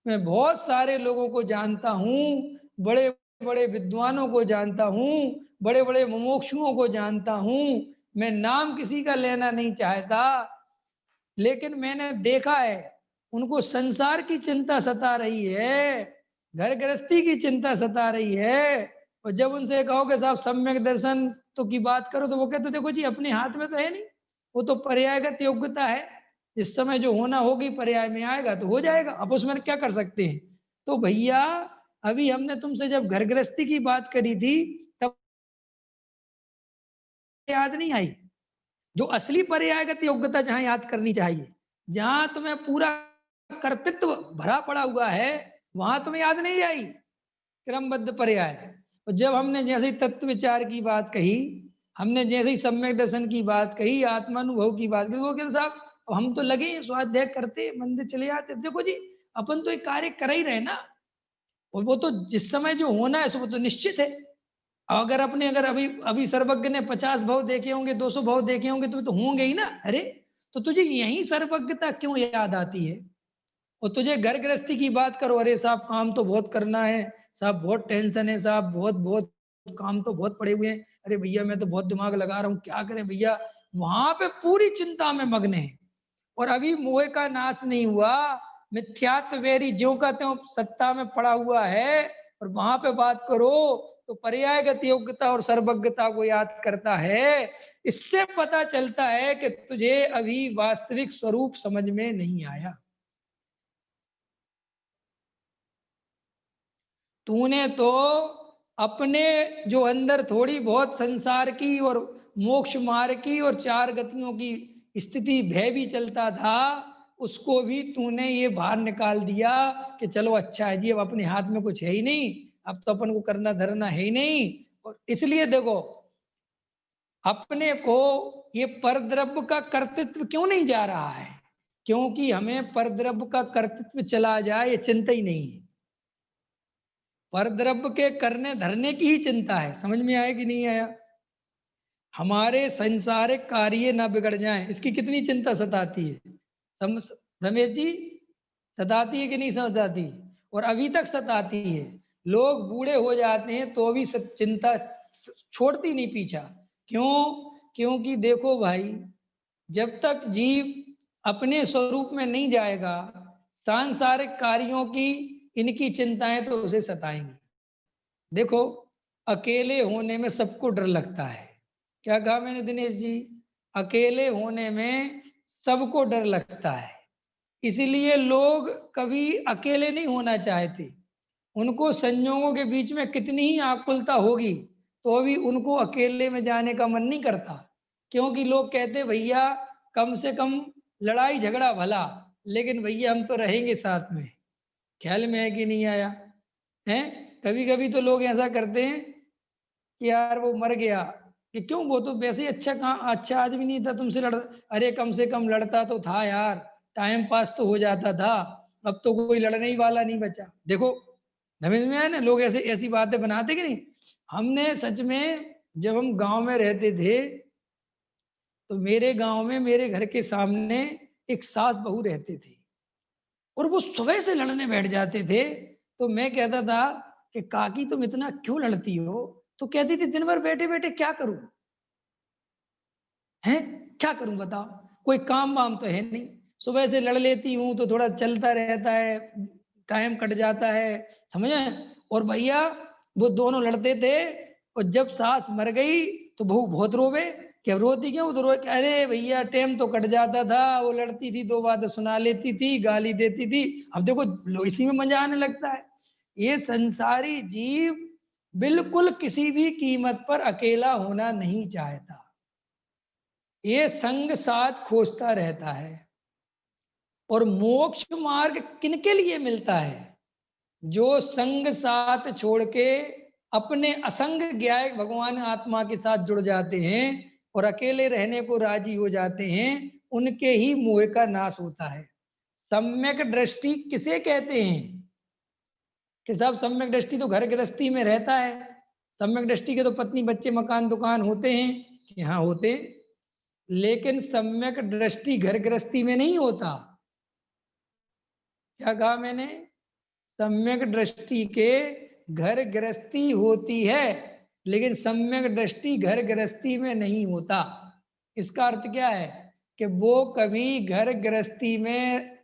Speaker 1: मैं बहुत सारे लोगों को जानता हूँ, बड़े बड़े विद्वानों को जानता हूँ, बड़े बड़े मुमुक्षुओं को जानता हूँ। मैं नाम किसी का लेना नहीं चाहता, लेकिन मैंने देखा है उनको संसार की चिंता सता रही है, घर गृहस्थी की चिंता सता रही है। और जब उनसे कहो कि साहब सम्यक दर्शन तो की बात करो, तो वो कहते देखो जी अपने हाथ में तो है नहीं, वो तो पर्यायगत योग्यता है। इस समय जो होना होगी पर्याय में आएगा तो हो जाएगा, अब उसमें क्या कर सकते हैं। तो भैया अभी हमने तुमसे जब घर गृहस्थी की बात करी थी तब याद नहीं आई। जो असली पर्यायगत योग्यता जहाँ याद करनी चाहिए, जहाँ तुम्हें पूरा कर्तृत्व भरा पड़ा हुआ है, वहाँ तुम्हें याद नहीं आई क्रमबद्ध पर्याय। और जब हमने जैसे ही तत्व विचार की बात कही, हमने जैसे ही सम्यक दर्शन की बात कही, आत्मानुभव की बात कही, वो कहते साहब अब हम तो लगे हैं, स्वाध्याय करते मंदिर चले जाते। देखो जी अपन तो एक कार्य कर ही रहे ना, और वो तो जिस समय जो होना है वो तो निश्चित है। अगर अपने अगर अभी अभी सर्वज्ञ ने 50 भाव देखे होंगे, 200 भाव देखे होंगे तो होंगे ही ना। अरे तो तुझे यही सर्वज्ञता क्यों याद आती है। और तुझे घर गृहस्थी की बात करो, अरे साहब काम तो बहुत करना है साहब, बहुत टेंशन है साहब, बहुत बहुत काम तो बहुत पड़े हुए हैं, अरे भैया मैं तो बहुत दिमाग लगा रहा हूँ, क्या करें भैया। वहां पे पूरी चिंता में मग्न है, और अभी मोह का नाश नहीं हुआ, मिथ्यात्व वेरी ज्यों का त्यों सत्ता में पड़ा हुआ है। और वहां पे बात करो तो पर्यायगत योग्यता और सर्वज्ञता को याद करता है। इससे पता चलता है कि तुझे अभी वास्तविक स्वरूप समझ में नहीं आया। तूने तो अपने जो अंदर थोड़ी बहुत संसार की और मोक्ष मार्ग की और चार गतियों की स्थिति भय भी चलता था, उसको भी तूने ये बाहर निकाल दिया कि चलो अच्छा है जी, अब अपने हाथ में कुछ है ही नहीं, अब तो अपन को करना धरना है ही नहीं। और इसलिए देखो अपने को ये परद्रव्य का कर्तृत्व क्यों नहीं जा रहा है, क्योंकि हमें परद्रव्य का कर्तृत्व चला जाए ये चिंता ही नहीं है। परद्रव्य के करने धरने की ही चिंता है। समझ में आया कि नहीं आया। हमारे संसारिक कार्य ना बिगड़ जाएं, इसकी कितनी चिंता सताती है। रमेश जी सताती है कि नहीं सताती। और अभी तक सताती है। लोग बूढ़े हो जाते हैं तो भी चिंता छोड़ती नहीं पीछा। क्यों? क्योंकि देखो भाई, जब तक जीव अपने स्वरूप में नहीं जाएगा, सांसारिक कार्यों की इनकी चिंताएं तो उसे सताएंगी। देखो अकेले होने में सबको डर लगता है। क्या कहा मैंने दिनेश जी? अकेले होने में सबको डर लगता है, इसीलिए लोग कभी अकेले नहीं होना चाहते। उनको संयोगों के बीच में कितनी ही आकुलता होगी तो भी उनको अकेले में जाने का मन नहीं करता। क्योंकि लोग कहते भैया कम से कम लड़ाई झगड़ा भला, लेकिन भैया हम तो रहेंगे साथ में। ख्याल में है कि नहीं आया है। कभी कभी तो लोग ऐसा करते हैं कि यार वो मर गया, कि क्यों, वो तो वैसे ही अच्छा कहाँ अच्छा आदमी नहीं था तुमसे लड़, अरे कम से कम लड़ता तो था यार, टाइम पास तो हो जाता था। अब तो कोई लड़ने ही वाला नहीं बचा। देखो समझ में आया ना, लोग ऐसे ऐसी बातें बनाते कि नहीं। हमने सच में जब हम गांव में रहते थे तो मेरे गांव में मेरे घर के सामने एक सास बहू रहते थे, और वो सुबह से लड़ने बैठ जाते थे। तो मैं कहता था कि काकी तुम इतना क्यों लड़ती हो। तो कहती थी दिन भर बैठे बैठे क्या करूं, हैं क्या करूं बताओ, कोई काम वाम तो है नहीं, सुबह से लड़ लेती हूँ तो थोड़ा चलता रहता है, टाइम कट जाता है, समझे। और भैया वो दोनों लड़ते थे, और जब सास मर गई तो बहू बहुत रोवे। क्या रोती क्यों? तो रोए अरे भैया टाइम तो कट जाता था, वो लड़ती थी, दो बातें सुना लेती थी, गाली देती थी। अब देखो इसी में मजा आने लगता है। ये संसारी जीव बिल्कुल किसी भी कीमत पर अकेला होना नहीं चाहता, ये संग साथ खोजता रहता है। और मोक्ष मार्ग किनके लिए मिलता है? जो संग साथ छोड़ के अपने असंग ज्ञायक भगवान आत्मा के साथ जुड़ जाते हैं और अकेले रहने को राजी हो जाते हैं, उनके ही मोह का नाश होता है। सम्यक दृष्टि किसे कहते हैं? कि साहब सम्यक दृष्टि तो घर गृहस्थी में रहता है। सम्यक दृष्टि के तो पत्नी बच्चे मकान दुकान होते हैं कि हाँ होते हैं। लेकिन सम्यक दृष्टि घर गृहस्थी में नहीं होता। क्या कहा मैंने? सम्यक दृष्टि के घर गृहस्थी होती है, लेकिन सम्यक दृष्टि घर गृहस्थी में नहीं होता। इसका अर्थ क्या है कि वो कभी घर गृहस्थी में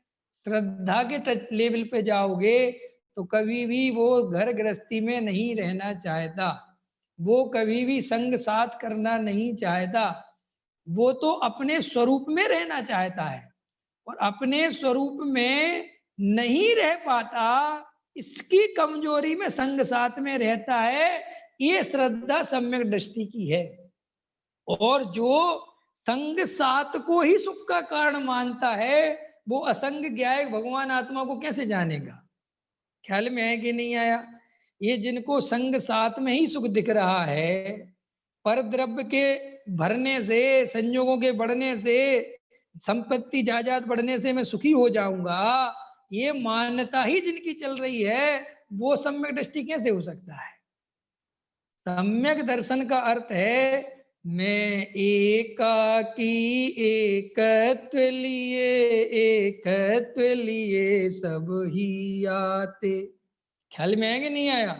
Speaker 1: श्रद्धा के टच लेवल पे जाओगे तो कभी भी वो घर गृहस्थी में नहीं रहना चाहता, वो कभी भी संग साथ करना नहीं चाहता, वो तो अपने स्वरूप में रहना चाहता है और अपने स्वरूप में नहीं रह पाता, इसकी कमजोरी में संग साथ में रहता है। ये श्रद्धा सम्यक दृष्टि की है। और जो संग साथ को ही सुख का कारण मानता है वो असंग ज्ञायक भगवान आत्मा को कैसे जानेगा? ख्याल में है कि नहीं आया? ये जिनको संग साथ में ही सुख दिख रहा है, पर द्रव्य के भरने से, संयोगों के बढ़ने से, संपत्ति जायदाद बढ़ने से मैं सुखी हो जाऊंगा, ये मान्यता ही जिनकी चल रही है, वो सम्यक दृष्टि कैसे हो सकता है? सम्यक दर्शन का अर्थ है मैं एकाकी एकत्व लिए सब ही आते। ख्याल में है कि नहीं आया?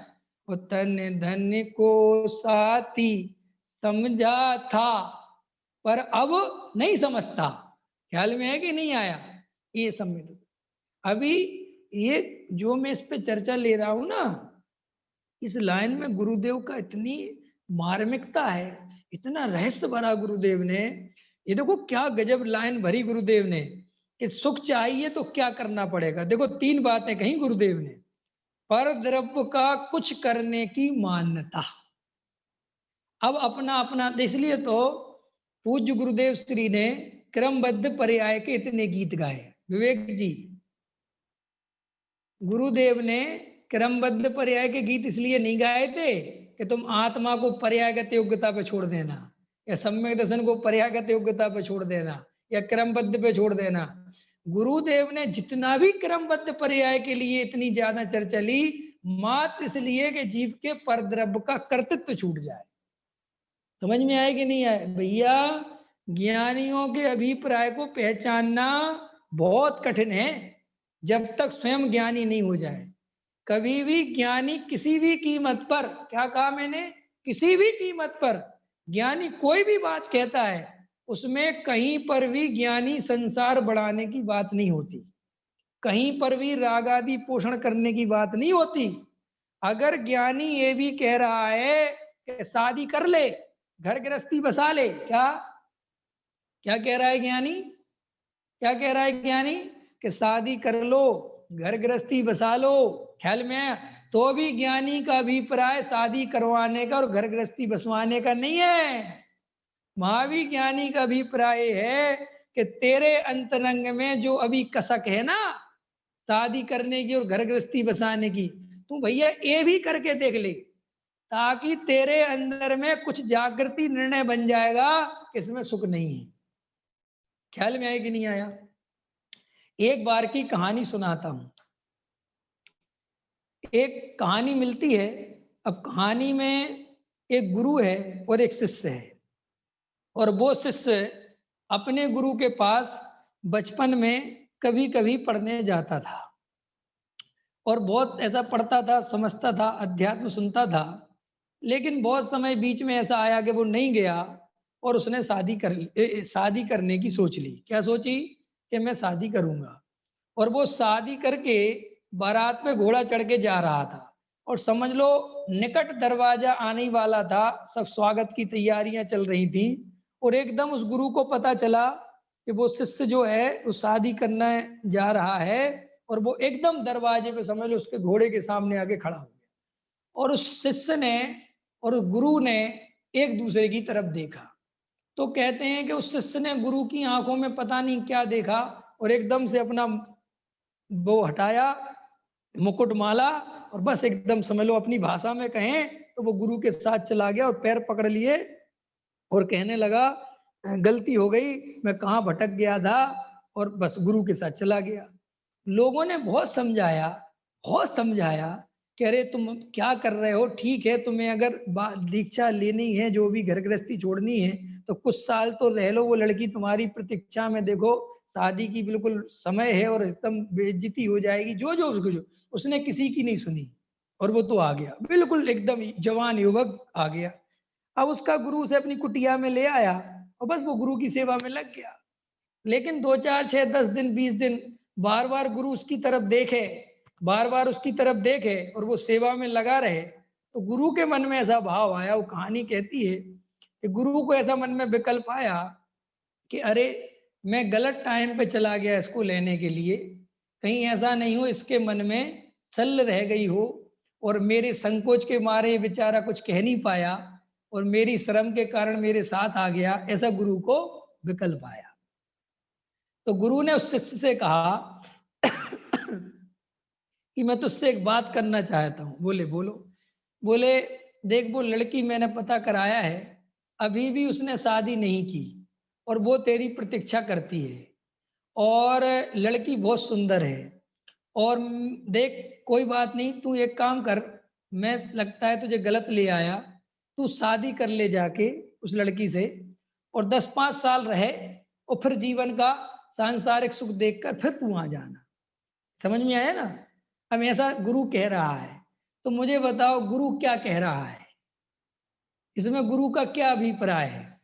Speaker 1: वो तन धन को साथी समझा था पर अब नहीं समझता। ख्याल में है कि नहीं आया? ये सम्यक। अभी ये जो मैं इस पे चर्चा ले रहा हूं ना, इस लाइन में गुरुदेव का इतनी मार्मिकता है, इतना रहस्य भरा गुरुदेव ने। ये देखो क्या गजब लाइन भरी गुरुदेव ने कि सुख चाहिए तो क्या करना पड़ेगा। देखो 3 बातें कही गुरुदेव ने। पर द्रव्य का कुछ करने की मान्यता। अब अपना अपना, इसलिए तो पूज्य गुरुदेव श्री ने क्रमबद्ध पर्याय के इतने गीत गाए। विवेक जी, गुरुदेव ने क्रमबद्ध पर्याय के गीत इसलिए नहीं गाए थे कि तुम आत्मा को पर्यायगत योग्यता पे छोड़ देना, या सम्यक दर्शन को पर्यायगत योग्यता पे छोड़ देना, या क्रमबद्ध पे छोड़ देना। गुरुदेव ने जितना भी क्रमबद्ध पर्याय के लिए इतनी ज्यादा चर्चा ली, मात्र इसलिए कि जीव के परद्रव्य का कर्तृत्व छूट जाए। समझ में आए कि नहीं आए भैया? ज्ञानियों के अभिप्राय को पहचानना बहुत कठिन है जब तक स्वयं ज्ञानी नहीं हो जाए। कभी भी ज्ञानी किसी भी कीमत पर, क्या कहा मैंने? किसी भी कीमत पर ज्ञानी कोई भी बात कहता है, उसमें कहीं पर भी ज्ञानी संसार बढ़ाने की बात नहीं होती, कहीं पर भी राग आदि पोषण करने की बात नहीं होती। अगर ज्ञानी ये भी कह रहा है कि शादी कर ले, घर गृहस्थी बसा ले, क्या क्या कह रहा है ज्ञानी? क्या कह रहा है ज्ञानी? कि शादी कर लो, घर गृहस्थी बसा लो। ख्याल में? तो भी ज्ञानी का अभिप्राय शादी करवाने का और घर गृहस्थी बसवाने का नहीं है। महावीर ज्ञानी का अभिप्राय है कि तेरे अंतरंग में जो अभी कसक है ना शादी करने की और घर गृहस्थी बसाने की, तू भैया ये भी करके देख ले, ताकि तेरे अंदर में कुछ जागृति निर्णय बन जाएगा इसमें सुख नहीं है। ख्याल में आया कि नहीं आया? एक बार की कहानी सुनाता हूं। एक कहानी मिलती है। अब कहानी में एक गुरु है और एक शिष्य है, और वो शिष्य अपने गुरु के पास बचपन में कभी कभी पढ़ने जाता था और बहुत ऐसा पढ़ता था, समझता था, अध्यात्म सुनता था। लेकिन बहुत समय बीच में ऐसा आया कि वो नहीं गया और उसने शादी करने की सोच ली। क्या सोची? कि मैं शादी करूंगा। और वो शादी करके बारात में घोड़ा चढ़ के जा रहा था और समझ लो निकट दरवाजा आने वाला था, सब स्वागत की तैयारियां चल रही थी। और एकदम उस गुरु को पता चला कि वो शिष्य जो है वो शादी करने जा रहा है, और वो एकदम दरवाजे पे समझ लो उसके घोड़े के सामने आके खड़ा हो गया। और उस शिष्य ने और उस गुरु ने एक दूसरे की तरफ देखा। तो कहते हैं कि उस शिष्य ने गुरु की आंखों में पता नहीं क्या देखा और एकदम से अपना वो हटाया, मुकुटमाला, और बस एकदम समझ लो अपनी भाषा में कहें तो वो गुरु के साथ चला गया और पैर पकड़ लिए और कहने लगा गलती हो गई, मैं कहाँ भटक गया था, और बस गुरु के साथ चला गया। लोगों ने बहुत समझाया, बहुत समझाया, कि अरे तुम क्या कर रहे हो, ठीक है तुम्हें अगर दीक्षा लेनी है, जो भी घर गृहस्थी छोड़नी है तो कुछ साल तो रह लो, वो लड़की तुम्हारी प्रतीक्षा में, देखो शादी की बिल्कुल समय है और एकदम बेइज्जती हो जाएगी, जो जो उसको जो। उसने किसी की नहीं सुनी और वो तो आ गया, बिल्कुल एकदम जवान युवक आ गया। अब उसका गुरु उसे अपनी कुटिया में ले आया और बस वो गुरु की सेवा में लग गया। लेकिन 2 4 6 10 दिन 20 दिन बार बार गुरु उसकी तरफ देखे, बार बार उसकी तरफ देखे और वो सेवा में लगा रहे, तो गुरु के मन में ऐसा भाव आया, वो कहानी कहती है कि गुरु को ऐसा मन में विकल्प आया कि अरे मैं गलत टाइम पे चला गया इसको लेने के लिए, कहीं ऐसा नहीं हो इसके मन में सल रह गई हो और मेरे संकोच के मारे ये बेचारा कुछ कह नहीं पाया और मेरी शर्म के कारण मेरे साथ आ गया, ऐसा गुरु को विकल्प आया। तो गुरु ने उस शिष्य से कहा कि मैं तुझसे एक बात करना चाहता हूँ। बोले बोलो। बोले देख वो लड़की मैंने पता कराया है, अभी भी उसने शादी नहीं की और वो तेरी प्रतीक्षा करती है और लड़की बहुत सुंदर है और देख कोई बात नहीं, तू एक काम कर, मैं लगता है तुझे गलत ले आया, तू शादी कर ले जाके उस लड़की से और 10-5 साल रहे और फिर जीवन का सांसारिक सुख देखकर फिर तू आ जाना। समझ में आया ना? अब ऐसा गुरु कह रहा है, तो मुझे बताओ गुरु क्या कह रहा है? इसमें गुरु का क्या अभिप्राय है?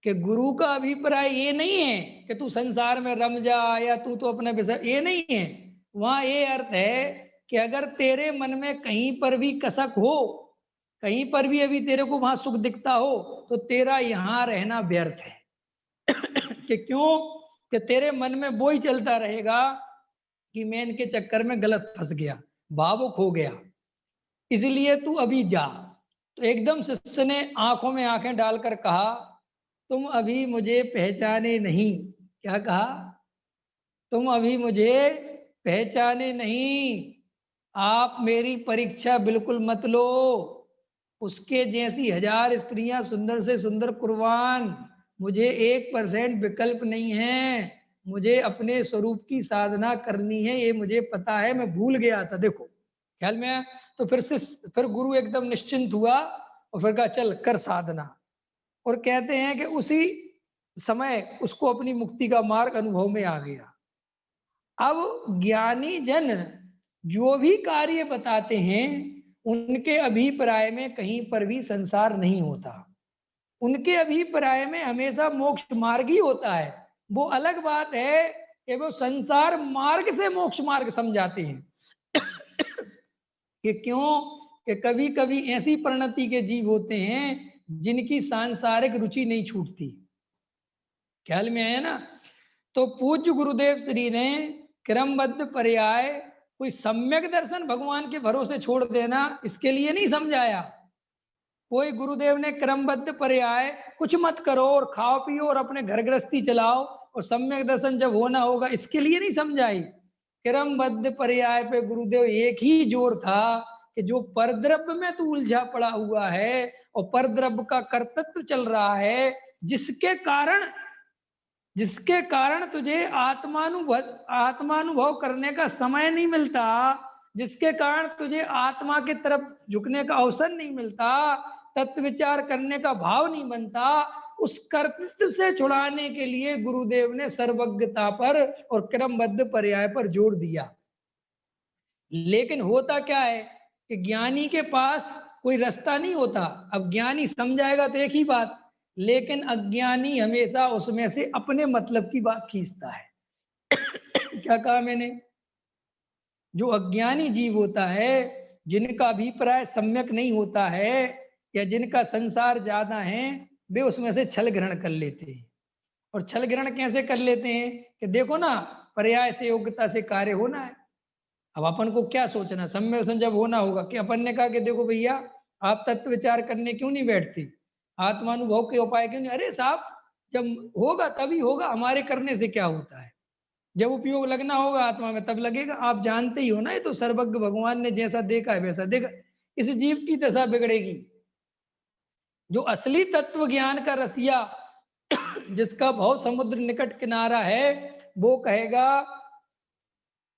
Speaker 1: कि गुरु का अभिप्राय ये नहीं है कि तू संसार में रम जा या तू तो अपने विषय, ये नहीं है। वहां ये अर्थ है कि अगर तेरे मन में कहीं पर भी कसक हो, कहीं पर भी अभी तेरे को वहां सुख दिखता हो, तो तेरा यहाँ रहना व्यर्थ है। कि क्यों? कि तेरे मन में वो ही चलता रहेगा कि मैं इनके चक्कर में गलत फंस गया, भावुक हो गया, इसलिए तू अभी जा। तो एकदम शिष्य ने आंखों में आंखें डालकर कहा, तुम अभी मुझे पहचाने नहीं। क्या कहा? तुम अभी मुझे पहचाने नहीं, आप मेरी परीक्षा बिल्कुल मत लो। उसके जैसी 1000 स्त्रियां सुंदर से सुंदर कुर्बान, मुझे 1% विकल्प नहीं है। मुझे अपने स्वरूप की साधना करनी है, ये मुझे पता है, मैं भूल गया था। देखो ख्याल में आया? तो फिर गुरु एकदम निश्चिंत हुआ और फिर कहा चल कर साधना। और कहते हैं कि उसी समय उसको अपनी मुक्ति का मार्ग अनुभव में आ गया। अब ज्ञानी जन जो भी कार्य बताते हैं, उनके अभिप्राय में कहीं पर भी संसार नहीं होता। उनके अभिप्राय में हमेशा मोक्ष मार्ग ही होता है। वो अलग बात है कि वो संसार मार्ग से मोक्ष मार्ग समझाते हैं। कि क्यों? कि कभी कभी ऐसी परिणति के जीव होते हैं जिनकी सांसारिक रुचि नहीं छूटती। ख्याल में आया ना? तो पूज्य गुरुदेव श्री ने क्रमबद्ध पर्याय कोई सम्यक दर्शन भगवान के भरोसे छोड़ देना, इसके लिए नहीं समझाया। कोई गुरुदेव ने क्रमबद्ध पर्याय कुछ मत करो और खाओ पियो और अपने घर गृहस्थी चलाओ और सम्यक दर्शन जब होना होगा, इसके लिए नहीं समझाई। क्रमबद्ध पर्याय पे गुरुदेव एक ही जोर था कि जो परद्रव्य में तू उलझा पड़ा हुआ है और परद्रव्य का कर्तृत्व चल रहा है, जिसके कारण तुझे आत्मानुभव करने का समय नहीं मिलता, जिसके कारण तुझे आत्मा की तरफ झुकने का अवसर नहीं मिलता, तत्व विचार करने का भाव नहीं बनता, उस कर्तृत्व से छुड़ाने के लिए गुरुदेव ने सर्वज्ञता पर और क्रमबद्ध पर्याय पर जोर दिया। लेकिन होता क्या है कि ज्ञानी के पास कोई रास्ता नहीं होता। अब ज्ञानी समझाएगा तो एक ही बात, लेकिन अज्ञानी हमेशा उसमें से अपने मतलब की बात खींचता है। क्या कहा मैंने? जो अज्ञानी जीव होता है, जिनका अभिप्राय सम्यक नहीं होता है या जिनका संसार ज्यादा है, वे उसमें से छल ग्रहण कर लेते हैं। और छल ग्रहण कैसे कर लेते हैं कि देखो ना, पर्याय से योग्यता से कार्य होना है। अब अपन को क्या सोचना, सम्यक दर्शन जब होना होगा कि अपन ने कहा कि देखो भैया आप तत्व विचार करने क्यों नहीं बैठते, आत्मानुभव के उपाय क्यों नहीं? अरे साहब जब होगा तभी होगा, हमारे करने से क्या होता है? जब उपयोग लगना होगा आत्मा में तब लगेगा। आप जानते ही हो ना, ये तो सर्वज्ञ भगवान ने जैसा देखा है वैसा देखा। इस जीव की दशा बिगड़ेगी। जो असली तत्व ज्ञान का रसिया जिसका भाव समुद्र निकट किनारा है, वो कहेगा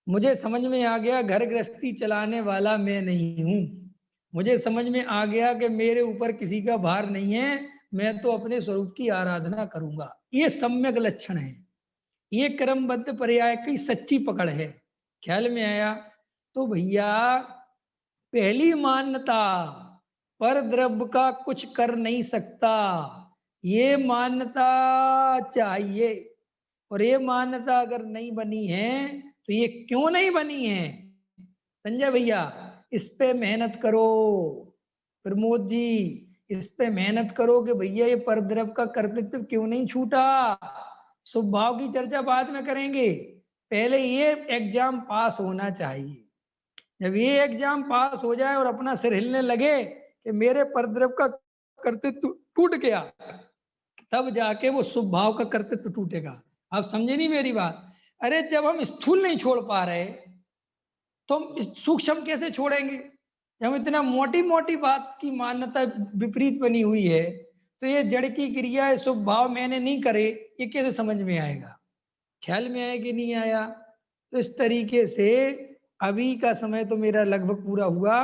Speaker 1: मुझे समझ में आ गया घर गृहस्थी चलाने वाला मैं नहीं हूँ। मुझे समझ में आ गया कि मेरे ऊपर किसी का भार नहीं है, मैं तो अपने स्वरूप की आराधना करूंगा। ये सम्यक लक्षण है, ये क्रमबद्ध पर्याय की सच्ची पकड़ है। ख्याल में आया? तो भैया पहली मान्यता, पर द्रव्य का कुछ कर नहीं सकता, ये मान्यता चाहिए। और ये मान्यता अगर नहीं बनी है तो ये क्यों नहीं बनी है संजय भैया, इस पे मेहनत करो। प्रमोद जी, इस पे मेहनत करो कि भैया ये परद्रव्य का कर्तृत्व क्यों नहीं छूटा। स्वभाव की चर्चा बाद में करेंगे, पहले ये एग्जाम पास होना चाहिए। जब ये एग्जाम पास हो जाए और अपना सिर हिलने लगे कि मेरे परद्रव्य का कर्तृत्व टूट गया, तब जाके वो स्वभाव का कर्तृत्व टूटेगा। आप समझे नहीं मेरी बात? अरे जब हम स्थूल नहीं छोड़ पा रहे तो हम सूक्ष्म कैसे छोड़ेंगे? जब हम इतना मोटी मोटी बात की मान्यता विपरीत बनी हुई है, तो ये जड़ की क्रिया स्वभाव मैंने नहीं करे, ये कैसे समझ में आएगा? ख्याल में आया कि नहीं आया? तो इस तरीके से अभी का समय तो मेरा लगभग पूरा हुआ।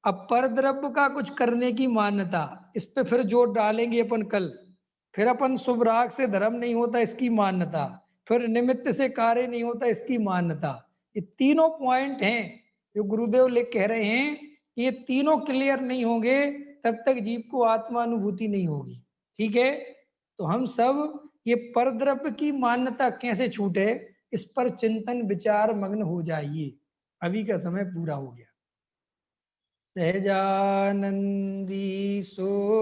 Speaker 1: अब परद्रव्य का कुछ करने की मान्यता, इस पे फिर जोर डालेंगे अपन कल। फिर अपन शुभ राग से धर्म नहीं होता, इसकी मान्यता। फिर निमित्त से कार्य नहीं होता, इसकी मान्यता। ये तीनों पॉइंट हैं जो गुरुदेव लिख कह रहे हैं कि ये तीनों क्लियर नहीं होंगे तब तक जीव को आत्मानुभूति नहीं होगी। ठीक है? तो हम सब ये परद्रव्य की मान्यता कैसे छूटे, इस पर चिंतन विचार मग्न हो जाइए। अभी का समय पूरा हो गया। सहजानंदी सो